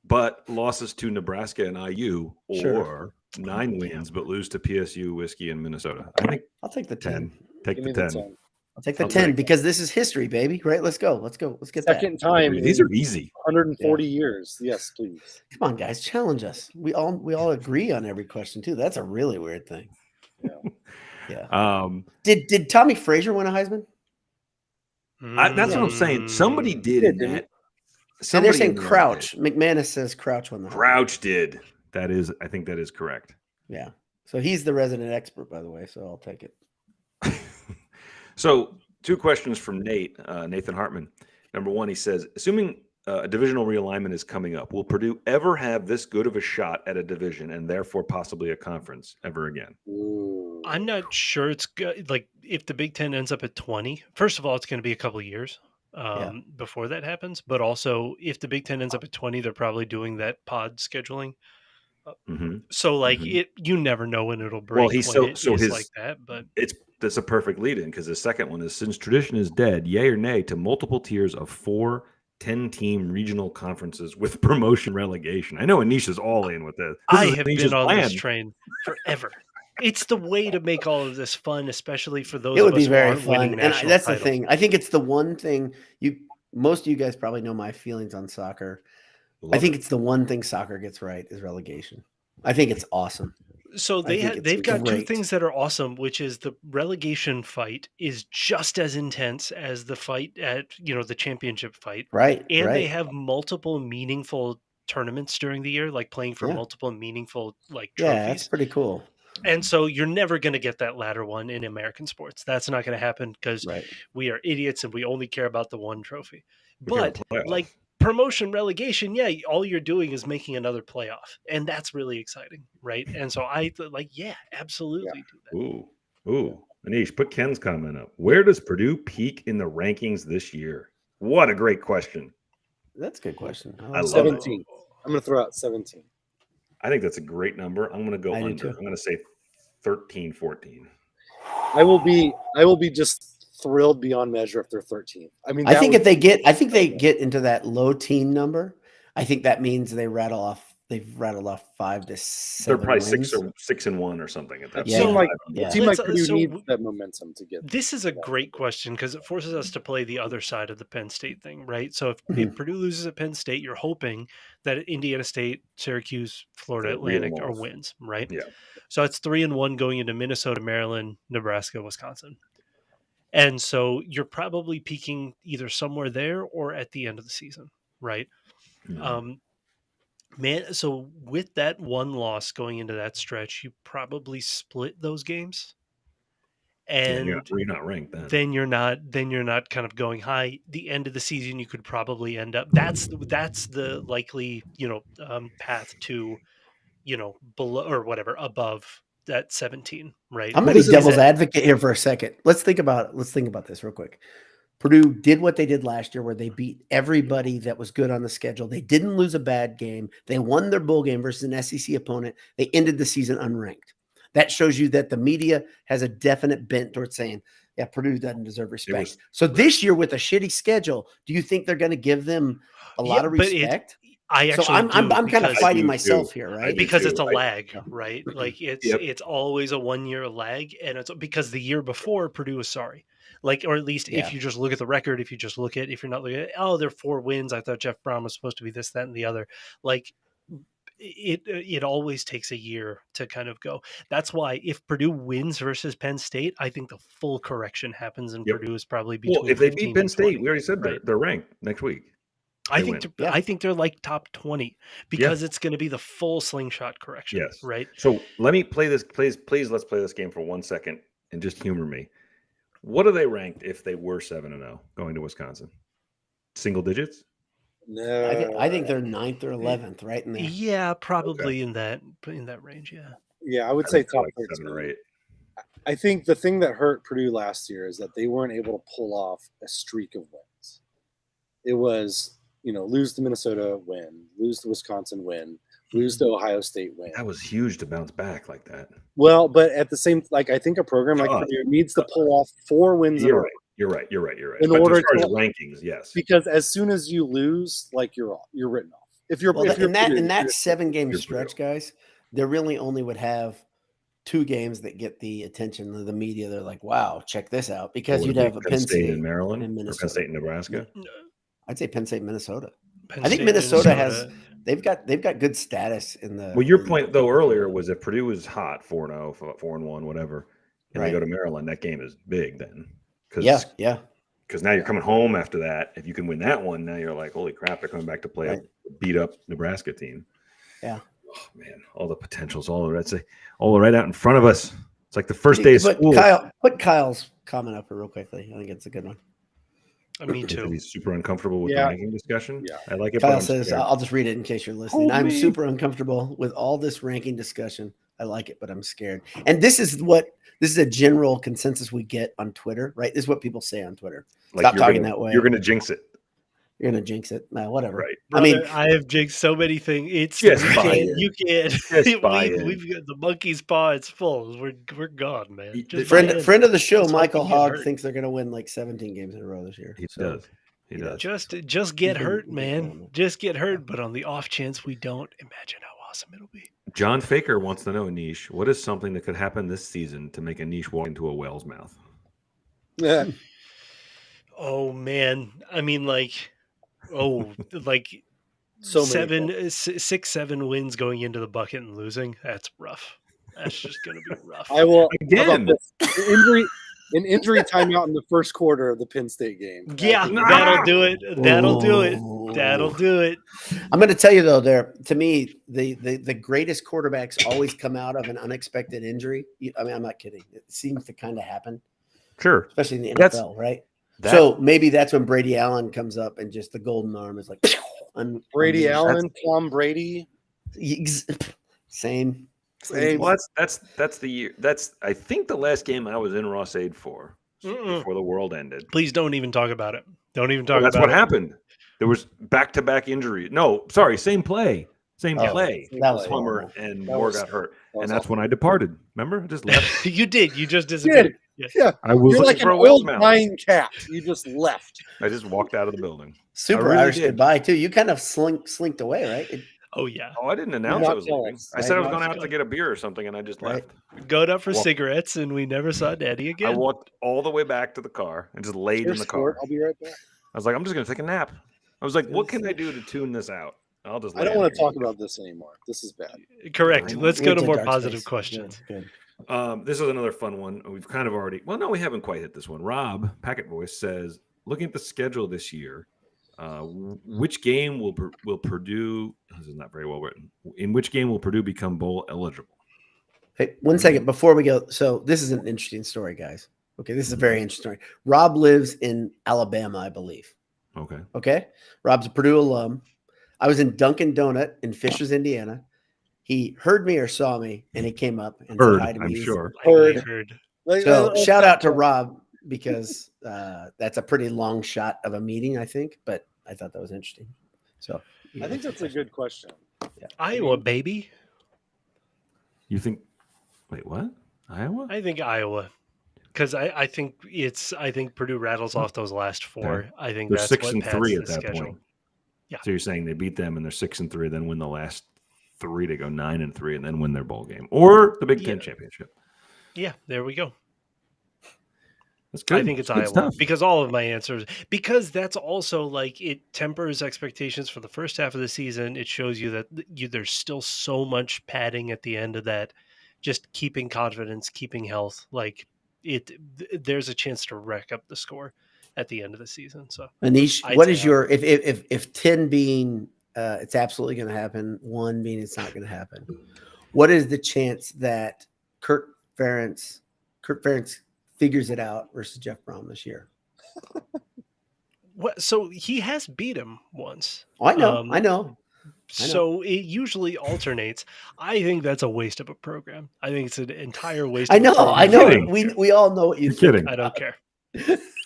But losses to Nebraska and IU, or 9 wins but lose to PSU, Whiskey, and Minnesota. I think I'll take the 10. Take the 10. I'll take the 10 because this is history, baby. Right? Let's go. Let's get second time. These are easy. 140 years. Yes, please. Come on, guys, challenge us. We all agree on every question too. That's a really weird thing. Yeah. Did Tommy Frazier win a Heisman? That's what I'm saying. Somebody did in that. And they're saying Crouch. McManus says Crouch won the Heisman. Crouch did. I think that is correct. Yeah. So he's the resident expert, by the way. So I'll take it. So 2 questions from Nathan Hartman. Number 1, he says, assuming a divisional realignment is coming up, will Purdue ever have this good of a shot at a division and therefore possibly a conference ever again? I'm not sure it's good. Like if the Big Ten ends up at 20, first of all, it's going to be a couple of years before that happens. But also if the Big Ten ends up at 20, they're probably doing that pod scheduling. So you never know when it'll break. Well, he's like that, but that's a perfect lead in because the second one is, since tradition is dead, yay or nay to multiple tiers of 4 10-team regional conferences with promotion relegation. I know Anish is all in with this. I have been on this train forever. It's the way to make all of this fun, especially for those. It would of us be very who fun, and that's the thing. I think it's the one thing most of you guys probably know my feelings on soccer. I think it's the one thing soccer gets right is relegation. I think it's awesome. So they've got 2 things that are awesome, which is the relegation fight is just as intense as the fight at the championship fight, right? And they have multiple meaningful tournaments during the year, like playing for multiple meaningful trophies. Yeah, that's pretty cool. And so you're never going to get that latter one in American sports. That's not going to happen because we are idiots and we only care about the one trophy. But like promotion relegation, all you're doing is making another playoff, and that's really exciting, right? And so I absolutely do that. Ooh, Anish, put Ken's comment up. Where does Purdue peak in the rankings this year? What a great question. That's a good question. I love 17. I'm going to throw out 17. I think that's a great number. I'm going to go under. I'm going to say 13, 14. I will be just thrilled beyond measure if they're 13. I mean, I think they get into that low teen number. I think that means they've rattled off 5 to 7. They're probably wins. 6-1 or something at that point. So a team like Purdue needs that momentum to get. This is a great question because it forces us to play the other side of the Penn State thing, right? So if Purdue loses at Penn State, you're hoping that Indiana State, Syracuse, Florida Atlantic are wins, right? Yeah. So it's 3-1 going into Minnesota, Maryland, Nebraska, Wisconsin. And so you're probably peaking either somewhere there or at the end of the season, right? So with that one loss going into that stretch, you probably split those games. and you're not ranked then you're not kind of going high. The end of the season, you could probably end up. That's the likely path to below or whatever above that 17, right? I'm going to be devil's advocate here for a second. Let's think about this real quick. Purdue did what they did last year, where they beat everybody that was good on the schedule. They didn't lose a bad game. They won their bowl game versus an SEC opponent. They ended the season unranked. That shows you that the media has a definite bent towards saying, yeah, Purdue doesn't deserve respect. So this year with a shitty schedule, do you think they're going to give them a lot of respect? I'm kind of fighting myself here, right? Because it's a lag, right? Like it's always a 1 year lag, and it's because the year before Purdue was sorry. Like, or at least if you just look at the record, if you're not looking at, they're 4 wins. I thought Jeff Brown was supposed to be this, that, and the other. Like it always takes a year to kind of go. That's why if Purdue wins versus Penn State, I think the full correction happens, and Purdue is probably between. Well, if they beat Penn State, we already said they're ranked next week. I think they're like top 20 because it's going to be the full slingshot correction. Yes. Right. So let me play this. Please, let's play this game for 1 second and just humor me. What are they ranked if they were 7-0 going to Wisconsin? Single digits? No, I think they're 9th or 11th, right in there. Yeah, probably in that range. Yeah. Yeah, I would say top like 7 or 8. I think the thing that hurt Purdue last year is that they weren't able to pull off a streak of wins. It was, lose to Minnesota, win, lose to Wisconsin, win, lose to Ohio State, win. That was huge to bounce back like that. Well, but at the same, I think a program like Purdue needs to pull off 4 wins. You're right. In order as far to as rankings, yes. Because as soon as you lose, you're written off. If you're in that 7-game stretch, guys, they really only would have 2 games that get the attention of the media. They're like, wow, check this out, because you'd have a Penn State in Maryland and Minnesota. Or Penn State in Nebraska. I'd say Penn State, Minnesota. I think Minnesota has they've got good status in the. Well, your point though earlier was if Purdue is hot 4-0, 4-1, whatever, and they go to Maryland, that game is big then. Because now you're coming home after that. If you can win that one, now you're like, holy crap, they're coming back to play a beat up Nebraska team. Yeah. Oh man, all the potentials, all right out in front of us. It's like the first day of school. Put Kyle's comment up real quickly. I think it's a good one. Me too. He's super uncomfortable with the ranking discussion. Yeah. I like it. Kyle says, I'll just read it in case you're listening. I'm super uncomfortable with all this ranking discussion. I like it, but I'm scared. And this is a general consensus we get on Twitter, right? This is what people say on Twitter. Stop talking that way. You're going to jinx it. You're going to jinx it. Whatever. Right. Brother, I have jinxed so many things. You can't. We've got the monkey's paw. It's full. We're gone, man. Friend of the show, Michael Hogg, thinks they're going to win 17 games in a row this year. He does. He does. Just get hurt, man. Just get hurt. But on the off chance we don't, imagine how awesome it'll be. John Faker wants to know, Anish, what is something that could happen this season to make Anish walk into a whale's mouth? Yeah. Oh man, I mean, so 6-7 wins going into the bucket and losing. That's rough. That's just going to be rough. I will again. An injury timeout in the first quarter of the Penn State game. Yeah, that'll do it. That'll do it. I'm going to tell you though, to me, the greatest quarterbacks always come out of an unexpected injury. I mean, I'm not kidding. It seems to kind of happen. Sure, especially in the NFL, right? So maybe that's when Brady Allen comes up and just the golden arm is like Brady Allen, Tom Brady, same. Well, that's the year. I think the last game I was in Ross Ade for before the world ended. Please don't even talk about it. Don't even talk about it. That's what happened. There was back-to-back injury. No, sorry, same play. Play. That was Hummer and Moore got hurt, and that's when I departed. Remember, I just left. You did. You just disappeared. Yeah. I was You're like an old pine cat. You just left. I just walked out of the building. Super Irish goodbye too. You kind of slinked away, right? Oh yeah. Oh, I didn't announce I was leaving. I said I was going out to get a beer or something, and I just left. Going up for cigarettes, and we never saw Daddy again. I walked all the way back to the car and just laid in the car. I'll be right back. I was like, I'm just going to take a nap. I was like, what can I do to tune this out? I don't want to talk about this anymore. This is bad. Correct. Let's go to more positive questions. Good. This is another fun one. We've kind of already. Well, no, we haven't quite hit this one. Rob Packet Voice says, looking at the schedule this year, which game will Purdue? This is not very well written. In which game will Purdue become bowl eligible? Hey, 1 second before we go. So this is an interesting story, guys. Okay, this is a very interesting story. Rob lives in Alabama, I believe. Okay. Rob's a Purdue alum. I was in Dunkin' Donut in Fishers, Indiana. He heard me or saw me, and he came up and said hi to me. I'm sure. Heard. So shout out to Rob, because that's a pretty long shot of a meeting, I think, but I thought that was interesting. So I think that's a good question. Yeah. Iowa, baby. You think? Wait, what? Iowa? I think Iowa, because I think Purdue rattles off those last four. Okay. I think They're that's 6 what and pads 3 the at that schedule. point. Yeah. So you're saying they beat them and they're 6 and 3, then win the last 3 to go 9 and 3, and then win their bowl game or the Big Ten championship. Yeah, there we go. That's good. I think it's good Iowa stuff. because all of my answers, because that's also like it tempers expectations for the first half of the season. It shows you that there's still so much padding at the end of that, just keeping confidence, keeping health. Like there's a chance to rack up the score at the end of the season. So, Anish, I'd what say is your if 10 being it's absolutely going to happen, 1 being it's not going to happen? What is the chance that Kurt Ferentz figures it out versus Jeff Brom this year? What? So he has beat him once. Oh, I know. So it usually alternates. I think that's a waste of a program. I think it's an entire waste. I of know. a program. I know. We all know what you think. Kidding. I don't care.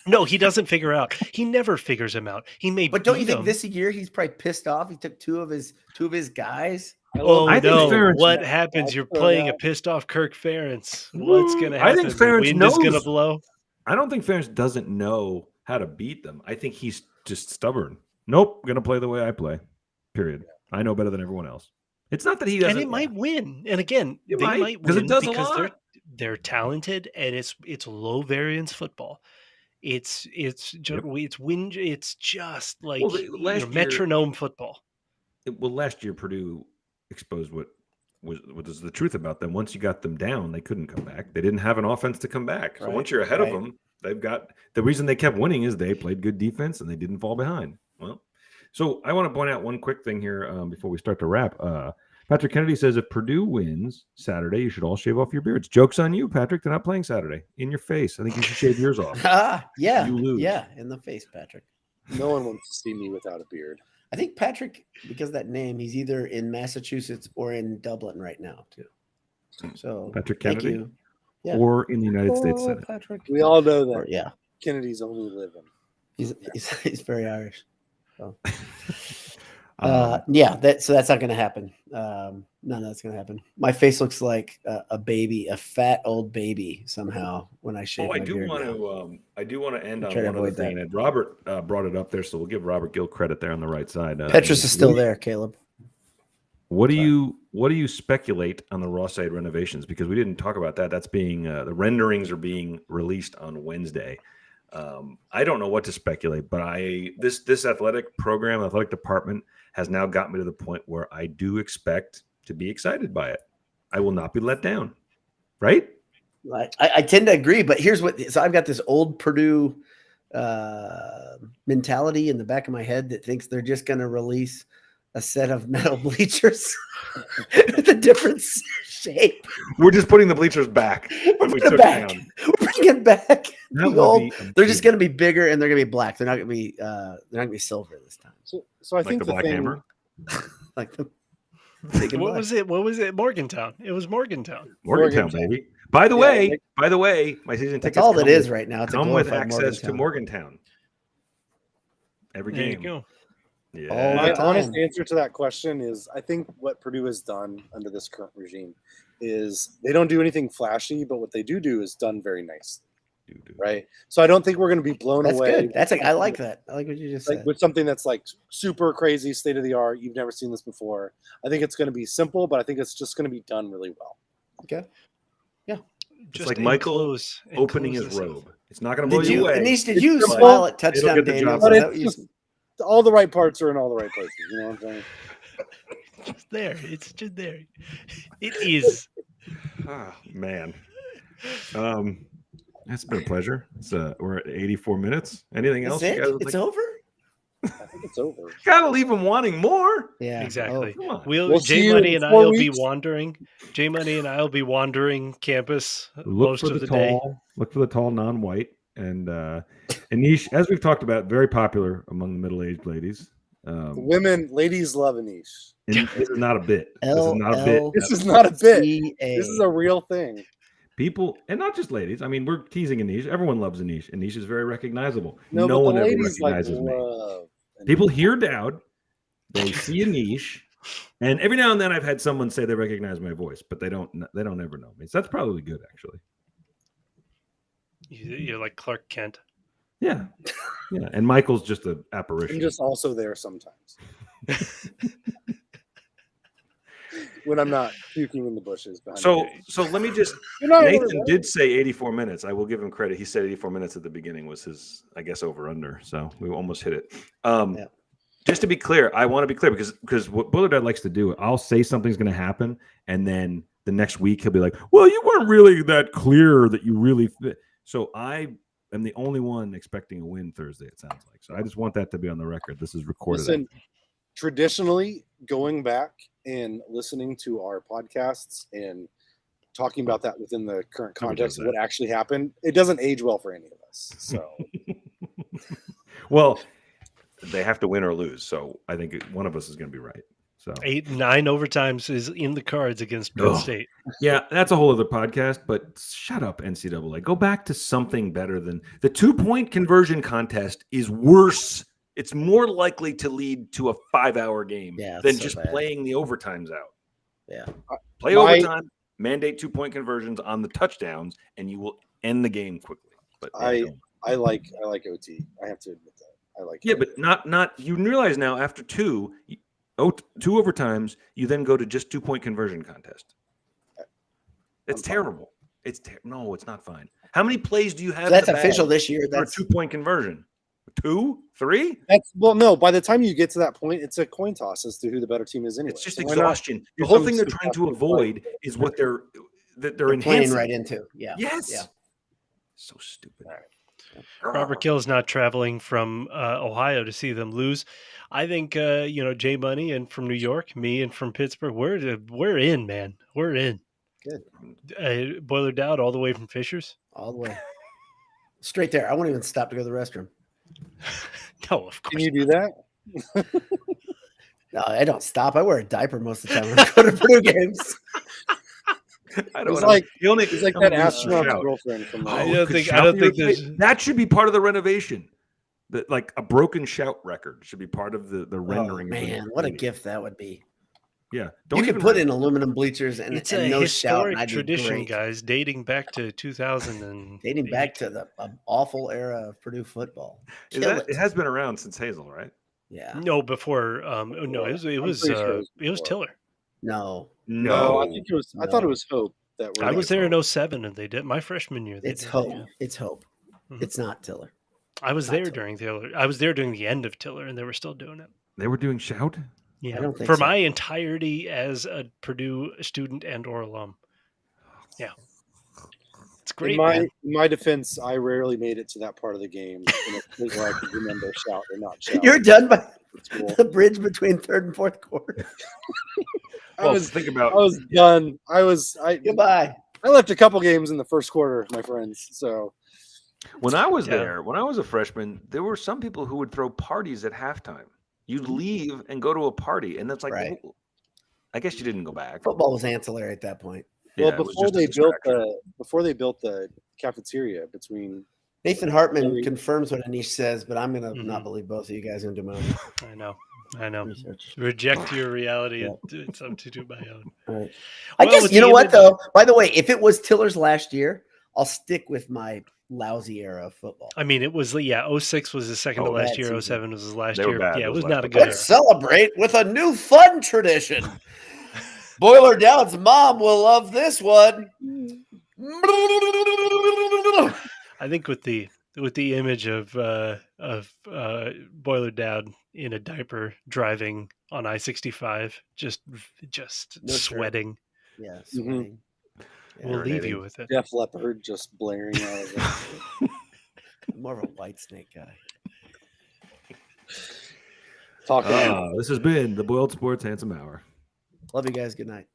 No, he doesn't figure out. He never figures him out. He may, but don't you beat think him. this year he's probably pissed off? He took two of his guys. Oh I think no! Ferentz- What happens? You're playing a pissed off Kirk Ferentz. What's going to I happen? think Ferentz The wind knows. is going to blow. I don't think Ferentz doesn't know how to beat them. I think he's just stubborn. Nope, going to play the way I play. Period. I know better than everyone else. It's not that he doesn't. And it might win. And again, It they might, might 'cause it win does a because lot. they're talented and it's low variance football. It's just like metronome football. Last year Purdue exposed what is the truth about them. Once you got them down, they couldn't come back. They didn't have an offense to come back. So once you're ahead of them, they've got the reason they kept winning is they played good defense and they didn't fall behind. Well, so I want to point out one quick thing here before we start to wrap. Patrick Kennedy says if Purdue wins Saturday, you should all shave off your beards. Joke's on you, Patrick. They're not playing Saturday. In your face. I think you should shave yours off. Yeah. You lose. Yeah, in the face, Patrick. No one wants to see me without a beard. I think Patrick, because of that name, he's either in Massachusetts or in Dublin right now, too. So Patrick thank Kennedy? you. Yeah. Or in the United States Senate. Patrick. We all know that Yeah. Kennedy's only living. He's very Irish. So. Um, So that's not going to happen. None of that's going to happen. My face looks like a baby, a fat old baby somehow when I shave. I my do beard want now. to. I do want to end on Try to one other avoid thing. that. And Robert brought it up there, so we'll give Robert Gill credit there on the right side. Petrus is still there, Caleb. What do you speculate on the Ross Ade renovations? Because we didn't talk about that. That's being the renderings are being released on Wednesday. I don't know what to speculate, but this athletic department has now got me to the point where I do expect to be excited by it. I will not be let down. Right? I tend to agree, but here's so I've got this old Purdue mentality in the back of my head that thinks they're just going to release a set of metal bleachers with a different shape. We're just putting the bleachers back. We're bringing it back. We're bringing it back. They're just going to be bigger and they're going to be black. They're not going to be silver this time. So I think the Black Hammer. Like the What was it? Morgantown. It was Morgantown. Morgantown, baby. By the way, my season tickets. That's all that is right now. It's come a with glorified access to Morgantown. Every There game. you go. Yeah. My honest answer to that question is I think what Purdue has done under this current regime is they don't do anything flashy, but what they do is done very nicely. Right. So I don't think we're going to be blown away. That's good. I like that. I like what you just said. With something that's like super crazy, state of the art. You've never seen this before. I think it's going to be simple, but I think it's just going to be done really well. Okay. Yeah. Just like Michael opening his robe. It's not going to blow you away. Did you smile at touchdown, Daniel? All the right parts are in all the right places. You know what I'm saying? It's there. It's just there. It is. Oh, man. It's been a pleasure. We're at 84 minutes. Anything else? It's over? I think it's over. Gotta leave them wanting more. Yeah, Exactly. Come on. We'll see J you Money in and 4 I'll be weeks. wandering. J Money and I'll be wandering campus Look most for of the tall. day. Look for the tall non-white and Anish, as we've talked about, very popular among the middle-aged ladies. Ladies love Anish. And this is not a bit. This is not a bit. This is not a bit. This is a real thing. People, and not just ladies. I mean, we're teasing Anish. Everyone loves Anish. Anish is very recognizable. No, No but one the ever ladies recognizes me. love People hear Dowd, they see Anish, and every now and then I've had someone say they recognize my voice, but they don't ever know me. So that's probably good, actually. You're like Clark Kent. Yeah. Yeah. And Michael's just an apparition. I'm just also there sometimes. When I'm not puking in the bushes. So let me just. Nathan did say 84 minutes. I will give him credit. He said 84 minutes at the beginning was his, I guess, over under. So we almost hit it. Yeah. Just to be clear, I want to be clear because what Boiler Dad likes to do, I'll say something's going to happen, and then the next week he'll be like, "Well, you weren't really that clear that you really." So I am the only one expecting a win Thursday. It sounds like. So I just want that to be on the record. This is recorded. Listen, traditionally, going back and listening to our podcasts and talking about that within the current context of what actually happened, it doesn't age well for any of us. So, well, they have to win or lose. So I think one of us is going to be right. So 8-9 overtimes is in the cards against Penn State. Yeah, that's a whole other podcast. But shut up, NCAA. Go back to something better than the 2-point conversion contest is worse. It's more likely to lead to a 5-hour game than just playing the overtimes out. Yeah. Play overtime, mandate 2-point conversions on the touchdowns, and you will end the game quickly. But I like OT. I have to admit that. I like it. But not you realize now after two overtimes, you then go to just 2-point conversion contest. It's terrible. No, it's not fine. How many plays do you have? So that's official this year. That's a 2-point conversion. 2, 3? No, by the time you get to that point, it's a coin toss as to who the better team is anyway. It's just exhaustion. The whole thing they're trying to avoid is what they're playing right into. Yeah. Yes. Yeah. So stupid. Robert Kill's not traveling from Ohio to see them lose. I think J Money and from New York, me and from Pittsburgh, we're in, man. We're in. Good. Boiler Dowd all the way from Fishers. All the way. Straight there. I won't even stop to go to the restroom. No, of course. Can you do that? No, I don't stop. I wear a diaper most of the time when I go to Purdue games. He's like that astronaut's girlfriend from I don't think that should be part of the renovation. Like a broken shout record should be part of the rendering. Oh, man, what a gift that would be. Yeah. You could put in aluminum bleachers and it's and a no historic shout. Tradition, guys, dating back to 2000 and dating back to the awful era of Purdue football. It has been around since Hazel, right? Yeah. No, before it was Tiller. No, I think it was. I thought it was Hope. I was there in 07 and they did my freshman year. It's Hope. Yeah. It's Hope. Mm-hmm. It's not Tiller. I was there during Tiller. I was there during the end of Tiller, and they were still doing it. They were doing shout. Yeah, for my entirety as a Purdue student and or alum. Yeah, it's great. In my defense, I rarely made it to that part of the game where I could remember shout or not shout. You're done by the bridge between third and fourth quarter. I was done. Goodbye. I left a couple games in the first quarter, my friends. So when I was there, when I was a freshman, there were some people who would throw parties at halftime. You'd leave and go to a party, and that's like, well, I guess you didn't go back. Football was ancillary at that point. Well, before they built the cafeteria between. Nathan Hartman confirms what Anish says, but I'm gonna not believe both of you guys and do my own. I know. Reject your reality and substitute my own. Right. I guess you know what though. By the way, if it was Tiller's last year, I'll stick with my lousy era of football. I mean, it was 06 was his second to last year. 07 was his last year. Bad. Yeah, it was not a good. Let's celebrate with a new fun tradition. Boiler Dowd's mom will love this one. I think with the image of Boiler Dowd in a diaper driving on I-65, just sweating. Yeah, sweating. Mm-hmm. Yeah, we'll leave you with it. Def Leppard just blaring out of it. More of a White Snake guy. Talk. This has been the Boiled Sports Handsome Hour. Love you guys. Good night.